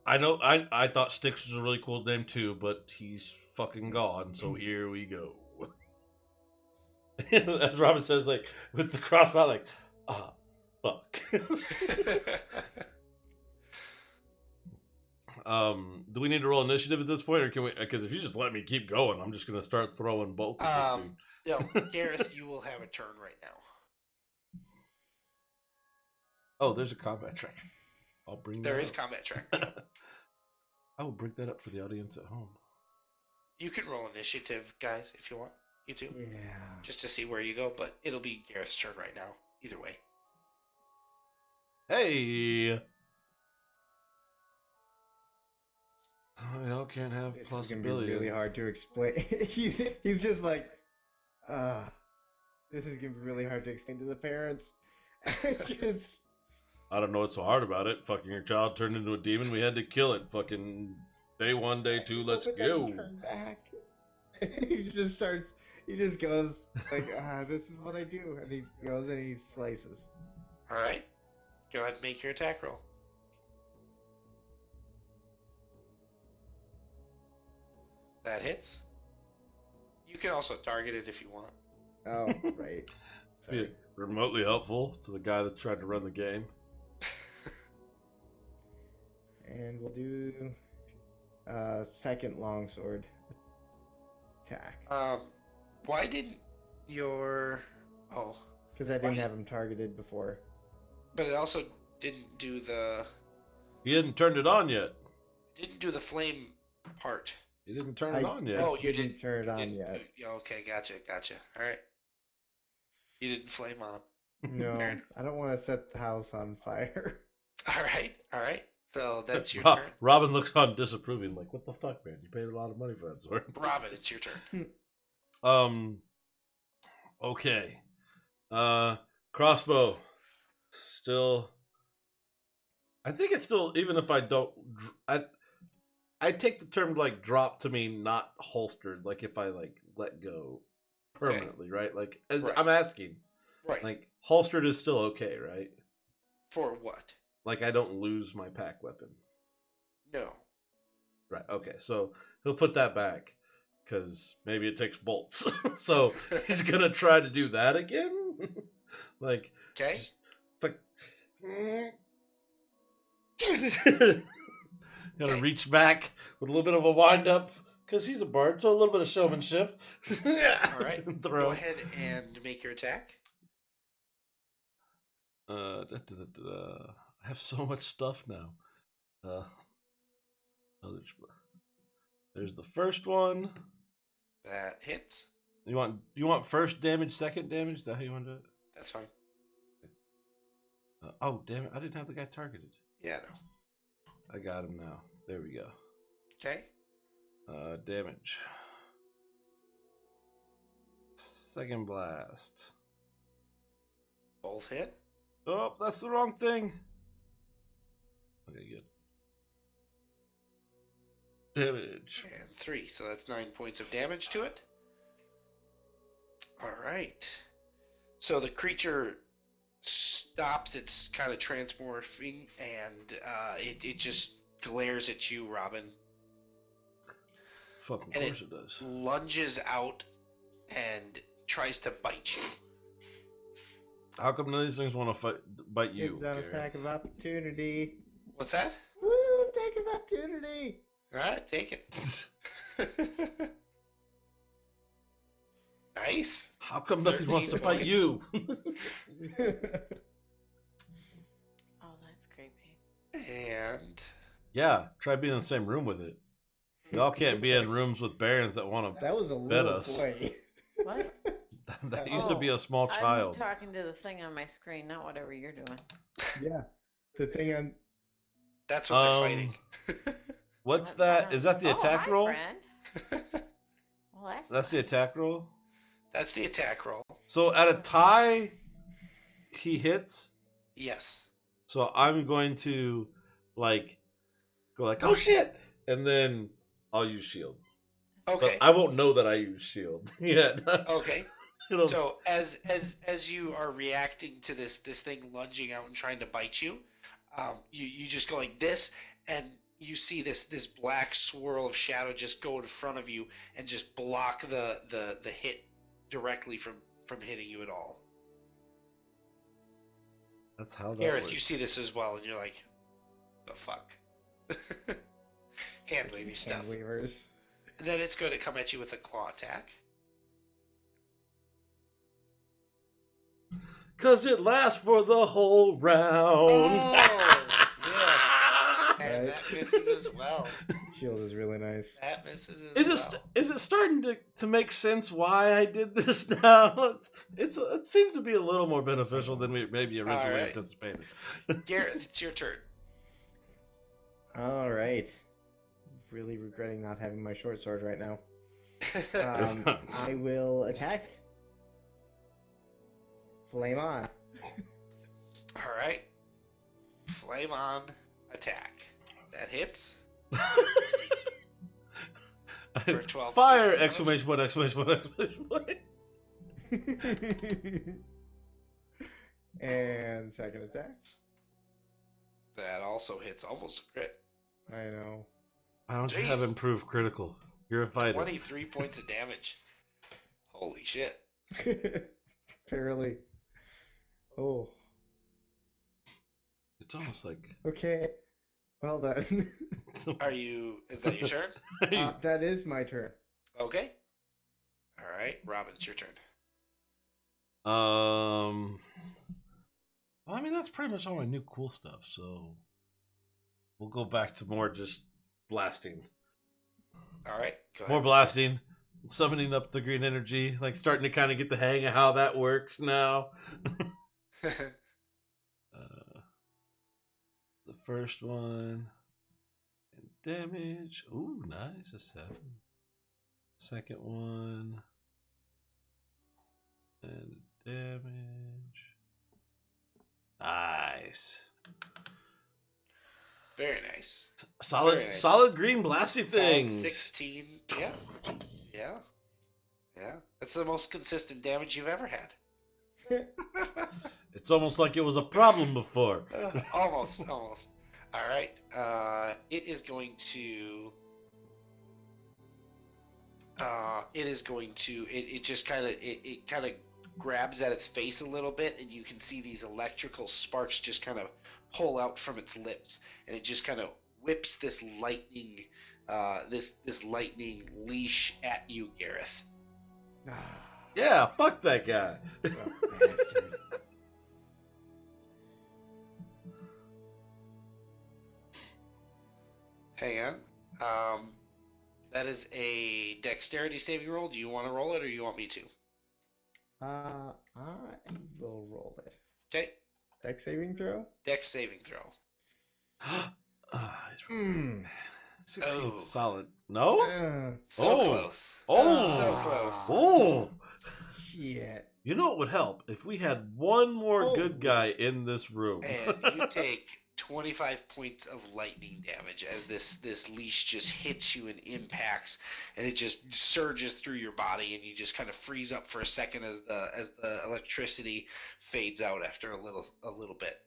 I know. I thought Styx was a really cool name too, but he's fucking gone. So here we go. As Robin says, like with the crossbow, like, fuck. Do we need to roll initiative at this point, or can we? Because if you just let me keep going, I'm just gonna start throwing bolts at this dude. No, Gareth, you will have a turn right now. Oh, there's a combat track. I'll bring. There is combat track. I will bring that up for the audience at home. You can roll initiative, guys, if you want. You too. Yeah. Just to see where you go, but it'll be Gareth's turn right now. Either way. Hey. Y'all can't have This possibility. is gonna be really hard to explain. He's just like, this is gonna be really hard to explain to the parents. Just... I don't know what's so hard about it. Fucking your child turned into a demon. We had to kill it. Fucking day 1, day 2. Let's go. Turn back. He just starts. He just goes like, this is what I do, and he goes and he slices. All right. Go ahead and make your attack roll. That hits. You can also target it if you want. Oh, right. Be remotely helpful to the guy that tried to run the game. And we'll do second longsword attack. Why didn't your... Oh. Because I didn't have him targeted before. But it also didn't do the... He hadn't turned it on yet. Didn't do the flame part. He didn't turn it on yet. Oh, you didn't turn it on yet. Okay, gotcha. All right. You didn't flame on. No, I don't want to set the house on fire. All right. So that's your turn. Robin looks on disapproving, like, what the fuck, man? You paid a lot of money for that sword. Robin, it's your turn. Okay. Crossbow. Still. I think it's still, even if I don't, I take the term like drop to mean not holstered, like if I like let go permanently, okay. Right? Like as right. I'm asking, right? Like holstered is still okay, right? For what? Like I don't lose my pack weapon. No. Right. Okay. So he'll put that back because maybe it takes bolts. So he's gonna try to do that again. Like okay. Gotta reach back with a little bit of a wind up because he's a bard, so a little bit of showmanship. All right, go ahead and make your attack. I have so much stuff now. There's the first one. That hits. You want first damage, second damage? Is that how you want to do it? That's fine. Oh damn it! I didn't have the guy targeted. Yeah, no. I got him now. There we go. Okay. Damage. Second blast. Both hit. Oh, that's the wrong thing. Okay, good. Damage. And 3, so that's 9 points of damage to it. All right. So the creature stops its kind of transmorphing, and it just glares at you, Robin. Fucking course it does. Lunges out and tries to bite you. How come none of these things want to bite you? It's an Gareth? attack of opportunity. What's that? Woo! Attack of opportunity. All right, take it. Nice. How come nothing wants to 13 bite you? Oh, that's creepy. And Yeah, try being in the same room with it. Y'all can't be in rooms with barons that want to. That was a Bet little us. boy. What? That used to be a small child. I'm talking to the thing on my screen, not whatever you're doing. Yeah. The thing I'm. that's what they're fighting. What's that? Is that the attack hi, roll? Friend. Well, That's the attack roll. That's the attack roll. So at a tie, he hits. Yes. So I'm going to go like, oh shit, and then I'll use shield. Okay. But I won't know that I use shield yet. Okay. It'll- So as you are reacting to this thing lunging out and trying to bite you, you just go like this, and you see this black swirl of shadow just go in front of you and just block the hit directly from hitting you at all. That's how that Gareth, works. you see this as well, and you're like, the fuck? Hand wavy stuff. Hand weavers. And then it's going to come at you with a claw attack. Cause it lasts for the whole round. Oh, yeah. And Right. that misses as well. Shield is really nice. That misses as well. Is it starting to make sense why I did this now? It seems to be a little more beneficial than we maybe originally Alright. anticipated. Gareth, it's your turn. All right. Really regretting not having my short sword right now. I will attack. Flame on. All right. Flame on attack. That hits. For 12 Fire! points of Exclamation point! Exclamation point! Exclamation point! And second attack. That also hits almost a crit. I know. Why don't you have Jeez. improved critical? You're a fighter. 23 points of damage. Holy shit. Barely. Oh. It's almost like Okay. Well done. Is that your turn? That is my turn. Okay. All right, Robin, it's your turn. Well, I mean that's pretty much all my new cool stuff. So we'll go back to more just blasting, All right, go more ahead. blasting, summoning up the green energy, like starting to kind of get the hang of how that works now. The first one and damage. Ooh, nice, a 7. Second one and damage. Nice. Very nice. Solid, Very nice. solid green blasty Solid things. 16. Yeah. Yeah. Yeah. That's the most consistent damage you've ever had. It's almost like it was a problem before. Almost. All right. It is going to. It just kind of grabs at its face a little bit, and you can see these electrical sparks just kind of pull out from its lips, and it just kind of whips this lightning, this lightning leash at you, Gareth. Yeah, fuck that guy. Hang on. That is a dexterity saving roll. Do you want to roll it, or you want me to? I will roll it. Okay. Dex saving throw? Dex saving throw. He's Mm. 16 Oh. solid. No? So Oh. close. Oh. So close. Oh. Shit. You know what would help? If we had one more Oh. good guy in this room. And you take 25 points of lightning damage as this leash just hits you and impacts, and it just surges through your body, and you just kind of freeze up for a second as the electricity fades out after a little bit.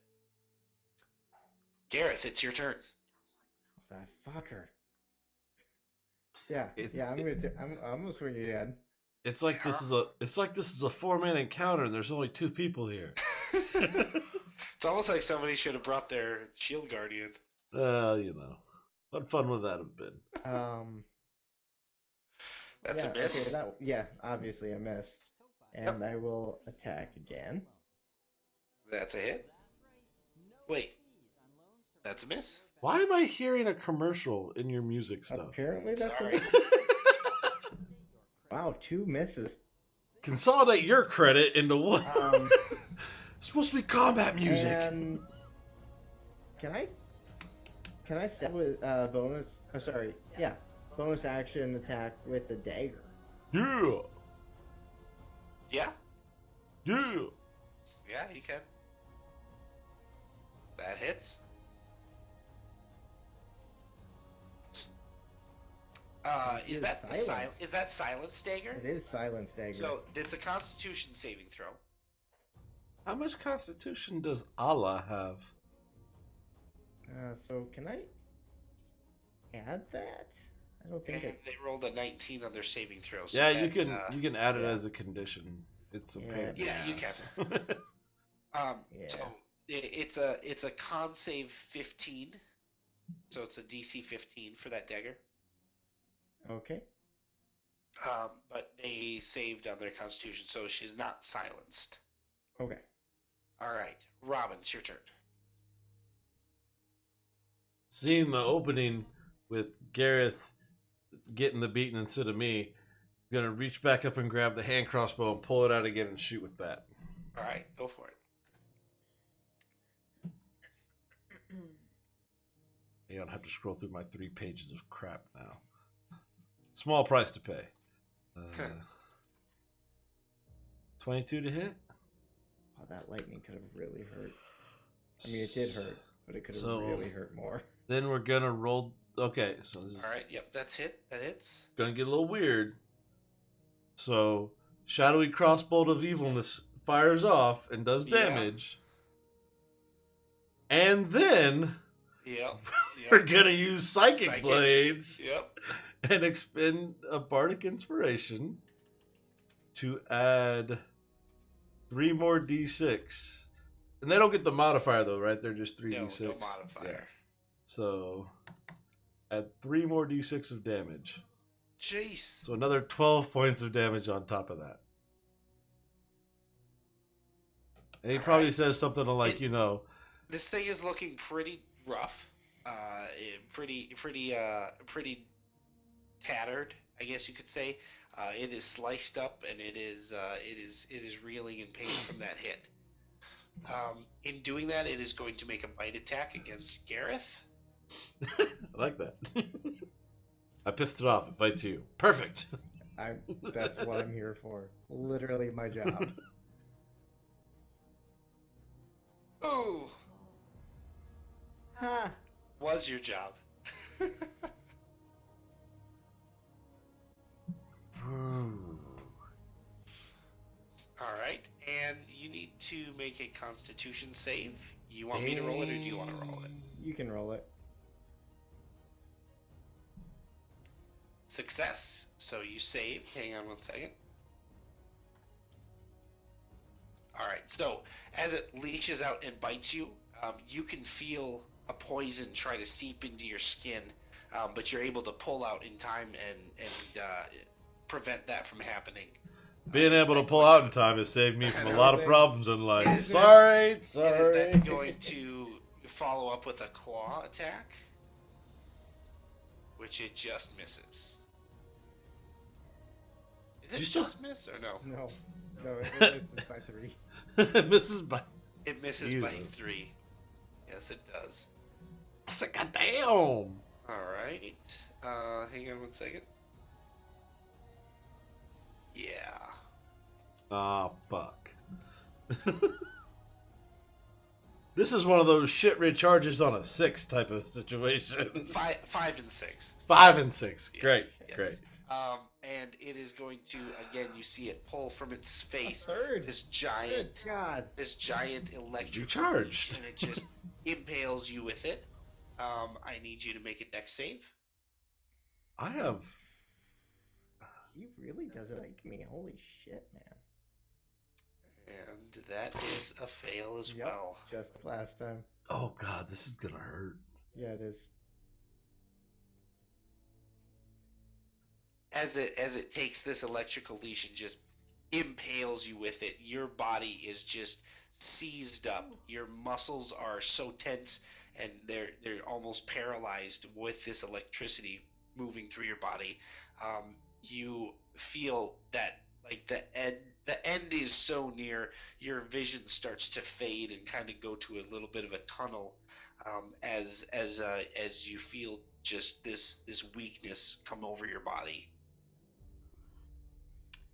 Gareth, it's your turn. That fucker. Yeah, It's- I'm gonna swing again. It's like this is a 4-man encounter and there's only 2 people here. It's almost like somebody should have brought their shield guardian. What fun would that have been? That's yeah, a miss. Okay, obviously a miss. And I will attack again. That's a hit. Wait, that's a miss. Why am I hearing a commercial in your music stuff? Apparently that's Sorry. Wow, 2 misses. Consolidate your credit into one. It's supposed to be combat music. And can I step with bonus? Oh, sorry. Yeah, bonus action attack with the dagger. Yeah. Yeah, Yeah. yeah, you can. That hits. Is that silence? Is that silence dagger? It is silence dagger. So it's a Constitution saving throw. How much constitution does Allah have? So can I add that? I don't think And they rolled a 19 on their saving throw. So Yeah, that, you can add it yeah. as a condition. It's a pain in the Yeah, you ass. Yeah. So it's a con save 15. So it's a DC 15 for that dagger. Okay. But they saved on their Constitution, so she's not silenced. Okay. All right, Robin, it's your turn. Seeing the opening with Gareth getting the beating instead of me, I'm gonna reach back up and grab the hand crossbow and pull it out again and shoot with that. All right, go for it. I don't have to scroll through my 3 pages of crap now. Small price to pay. 22 to hit. Oh, that lightning could have really hurt. I mean, it did hurt, but it could have So- really hurt more. Then we're gonna roll. Okay, so this is All right, yep, that's hit. That hits. gonna get a little weird. So, shadowy crossbolt of evilness fires off and does Yeah. damage. And then Yep. we're gonna use psychic blades Yep. and expend a bardic inspiration to add 3 more d6. And they don't get the modifier though, right? They're just 3d6. No modifier. Yeah. So add 3 more d6 of damage. Jeez. So another 12 points of damage on top of that. And he probably says something like, This thing is looking pretty rough. Pretty tattered, I guess you could say. It is sliced up, and it is reeling in pain from that hit. In doing that, it is going to make a bite attack against Gareth. I like that. I pissed it off. It bites you. Perfect. That's what I'm here for. Literally my job. Ooh, Ha! was your job. All right, and you need to make a Constitution save. You want me to roll it, or do you want to roll it? You can roll it. Success. So you saved. Hang on one second. All right. So as it leaches out and bites you, you can feel a poison try to seep into your skin, but you're able to pull out in time and prevent that from happening. Being able to pull out in time has saved me from a lot of problems in life. Is Sorry. Is that going to follow up with a claw attack? Which it just misses. Is it just miss or no? No, it misses by 3. Mrs. By. It misses Jesus. by 3. Yes, it does. I said, goddamn. All right. Hang on one second. Yeah. Ah, fuck. This is one of those shit recharges on a 6 type of situation. 5 and 6. 5 and 6. Yes, Great, yes. great. And it is going to, again, you see it pull from its face. 1/3. This Good giant, God. electric Recharged. leash, and it just impales you with it. I need you to make a dex save. I have He really doesn't like me. Holy shit, man. And that is a fail as Yep, well. just like last time. Oh God, this is gonna hurt. Yeah, it is. As it takes this electrical leash and just impales you with it, your body is just seized up. Your muscles are so tense and they're almost paralyzed with this electricity moving through your body. You feel that like the end is so near. Your vision starts to fade and kind of go to a little bit of a tunnel, as you feel just this weakness come over your body.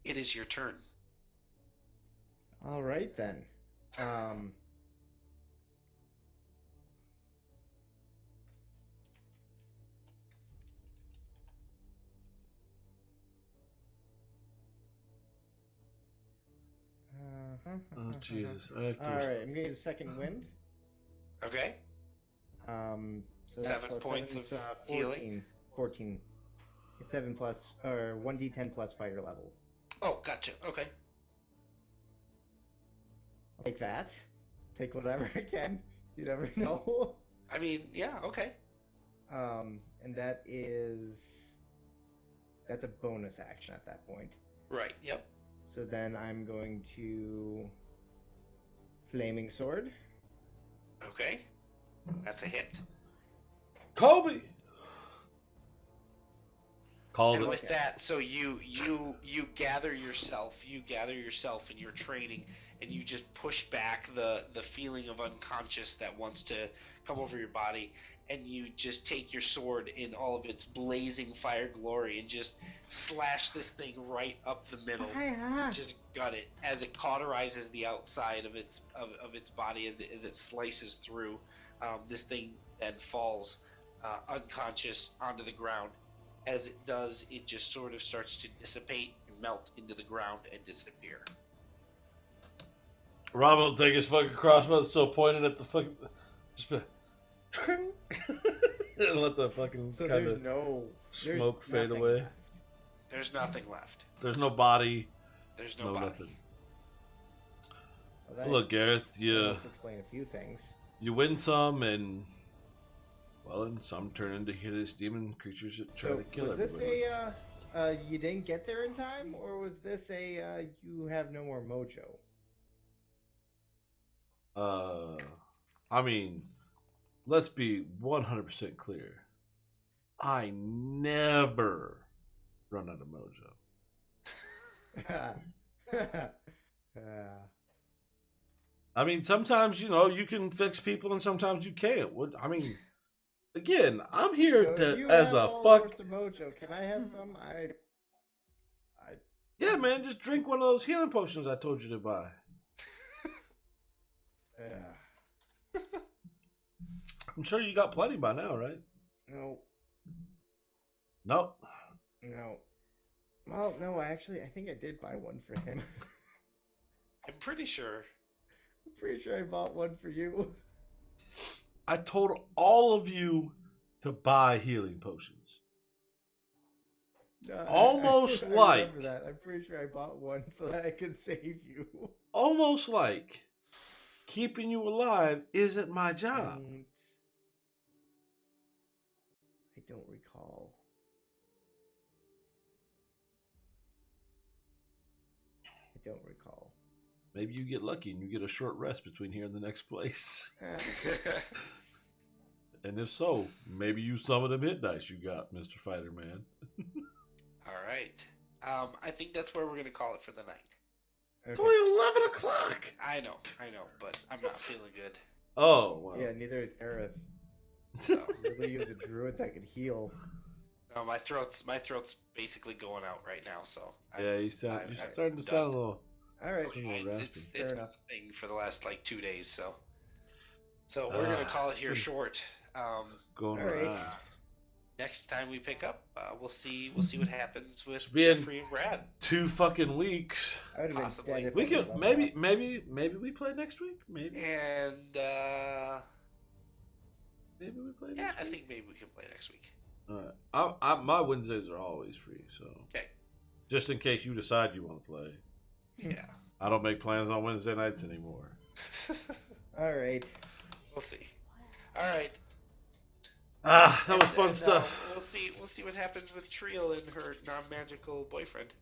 It is your turn. All right then. Um. Oh Jesus! I have All to. right, I'm getting a second wind. Okay. So that 7 plus points 7's, of 14. healing. 14. It's 7 plus, or 1d10 plus fire level. Oh, gotcha. Okay. I'll take that. Take whatever I can. You never know. I mean, yeah, okay. And that's a bonus action at that point. Right, yep. So then I'm going to Flaming Sword. Okay. That's a hit. Kobe. Called And it. with that, so you gather yourself, in your training, and you just push back the feeling of unconscious that wants to come over your body, and you just take your sword in all of its blazing fire glory and just slash this thing right up the middle. Just gut it as it cauterizes the outside of its body as it slices through. This thing then falls unconscious onto the ground. As it does, it just sort of starts to dissipate and melt into the ground and disappear. Rob will take his fucking crossbow still pointed at the fucking. Just be, and let the fucking So kind there's of smoke fade nothing away. left. There's nothing left. There's no body. There's no body. Nothing. Well, that Look, Gareth, helps explain a few things. you win some, and well, and some turn into hideous demon creatures that try to kill was everybody. this you didn't get there in time, or was this you have no more mojo? I mean, let's be 100% clear. I never run out of mojo. I mean, sometimes, you can fix people and sometimes you can't. I mean, again, I'm here So if you as have a all fuck. sorts of mojo. Can I have some? Yeah, man, just drink one of those healing potions I told you to buy. I'm sure you got plenty by now, right? No. Nope. No. Well, no, actually, I think I did buy one for him. I'm pretty sure. I'm pretty sure I bought one for you. I told all of you to buy healing potions. No, Almost I like- remember that. I'm pretty sure I bought one so that I could save you. Almost like keeping you alive isn't my job. I don't recall. I don't recall. Maybe you get lucky and you get a short rest between here and the next place. And if so, maybe use some of them hit dice you got, Mr. Fighter Man. All right. I think that's where we're going to call it for the night. It's only 11 o'clock. I know, but I'm not feeling good. Oh, wow. Yeah, neither is Gareth. So, Really use a druid that could heal. no, my throat's basically going out right now. So Yeah, you're starting to sound a little... All right. It's Fair been enough. a thing for the last like 2 days. So we're going to call it here short. Going all right. around. Next time we pick up, we'll see what happens with It's been- Jeffrey and Brad. 2 fucking weeks. I would have Possibly. been dead if We I could didn't love maybe we play next week. Maybe And maybe we play. yeah, Next I week? think maybe we can play next week. All right. My Wednesdays are always free, so Okay. just in case you decide you want to play. Yeah. I don't make plans on Wednesday nights anymore. All right. We'll see. All right. Ah, that was fun And, stuff. We'll see what happens with Triel and her non-magical boyfriend.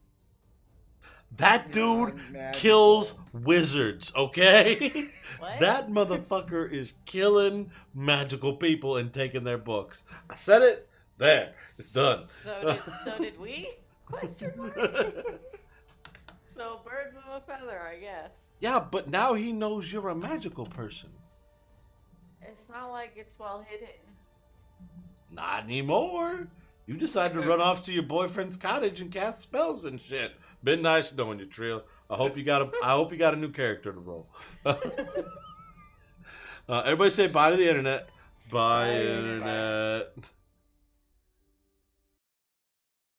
That dude Non-magical. kills wizards, okay? What? That motherfucker is killing magical people and taking their books. I said it. There. It's done. So did we? Question mark. So birds of a feather, I guess. Yeah, but now he knows you're a magical person. It's not like it's well hidden. Not anymore. You decided to run off to your boyfriend's cottage and cast spells and shit. Been nice knowing you, Trill. I hope you got a new character to roll. Everybody say bye to the internet. Bye, Bye, internet.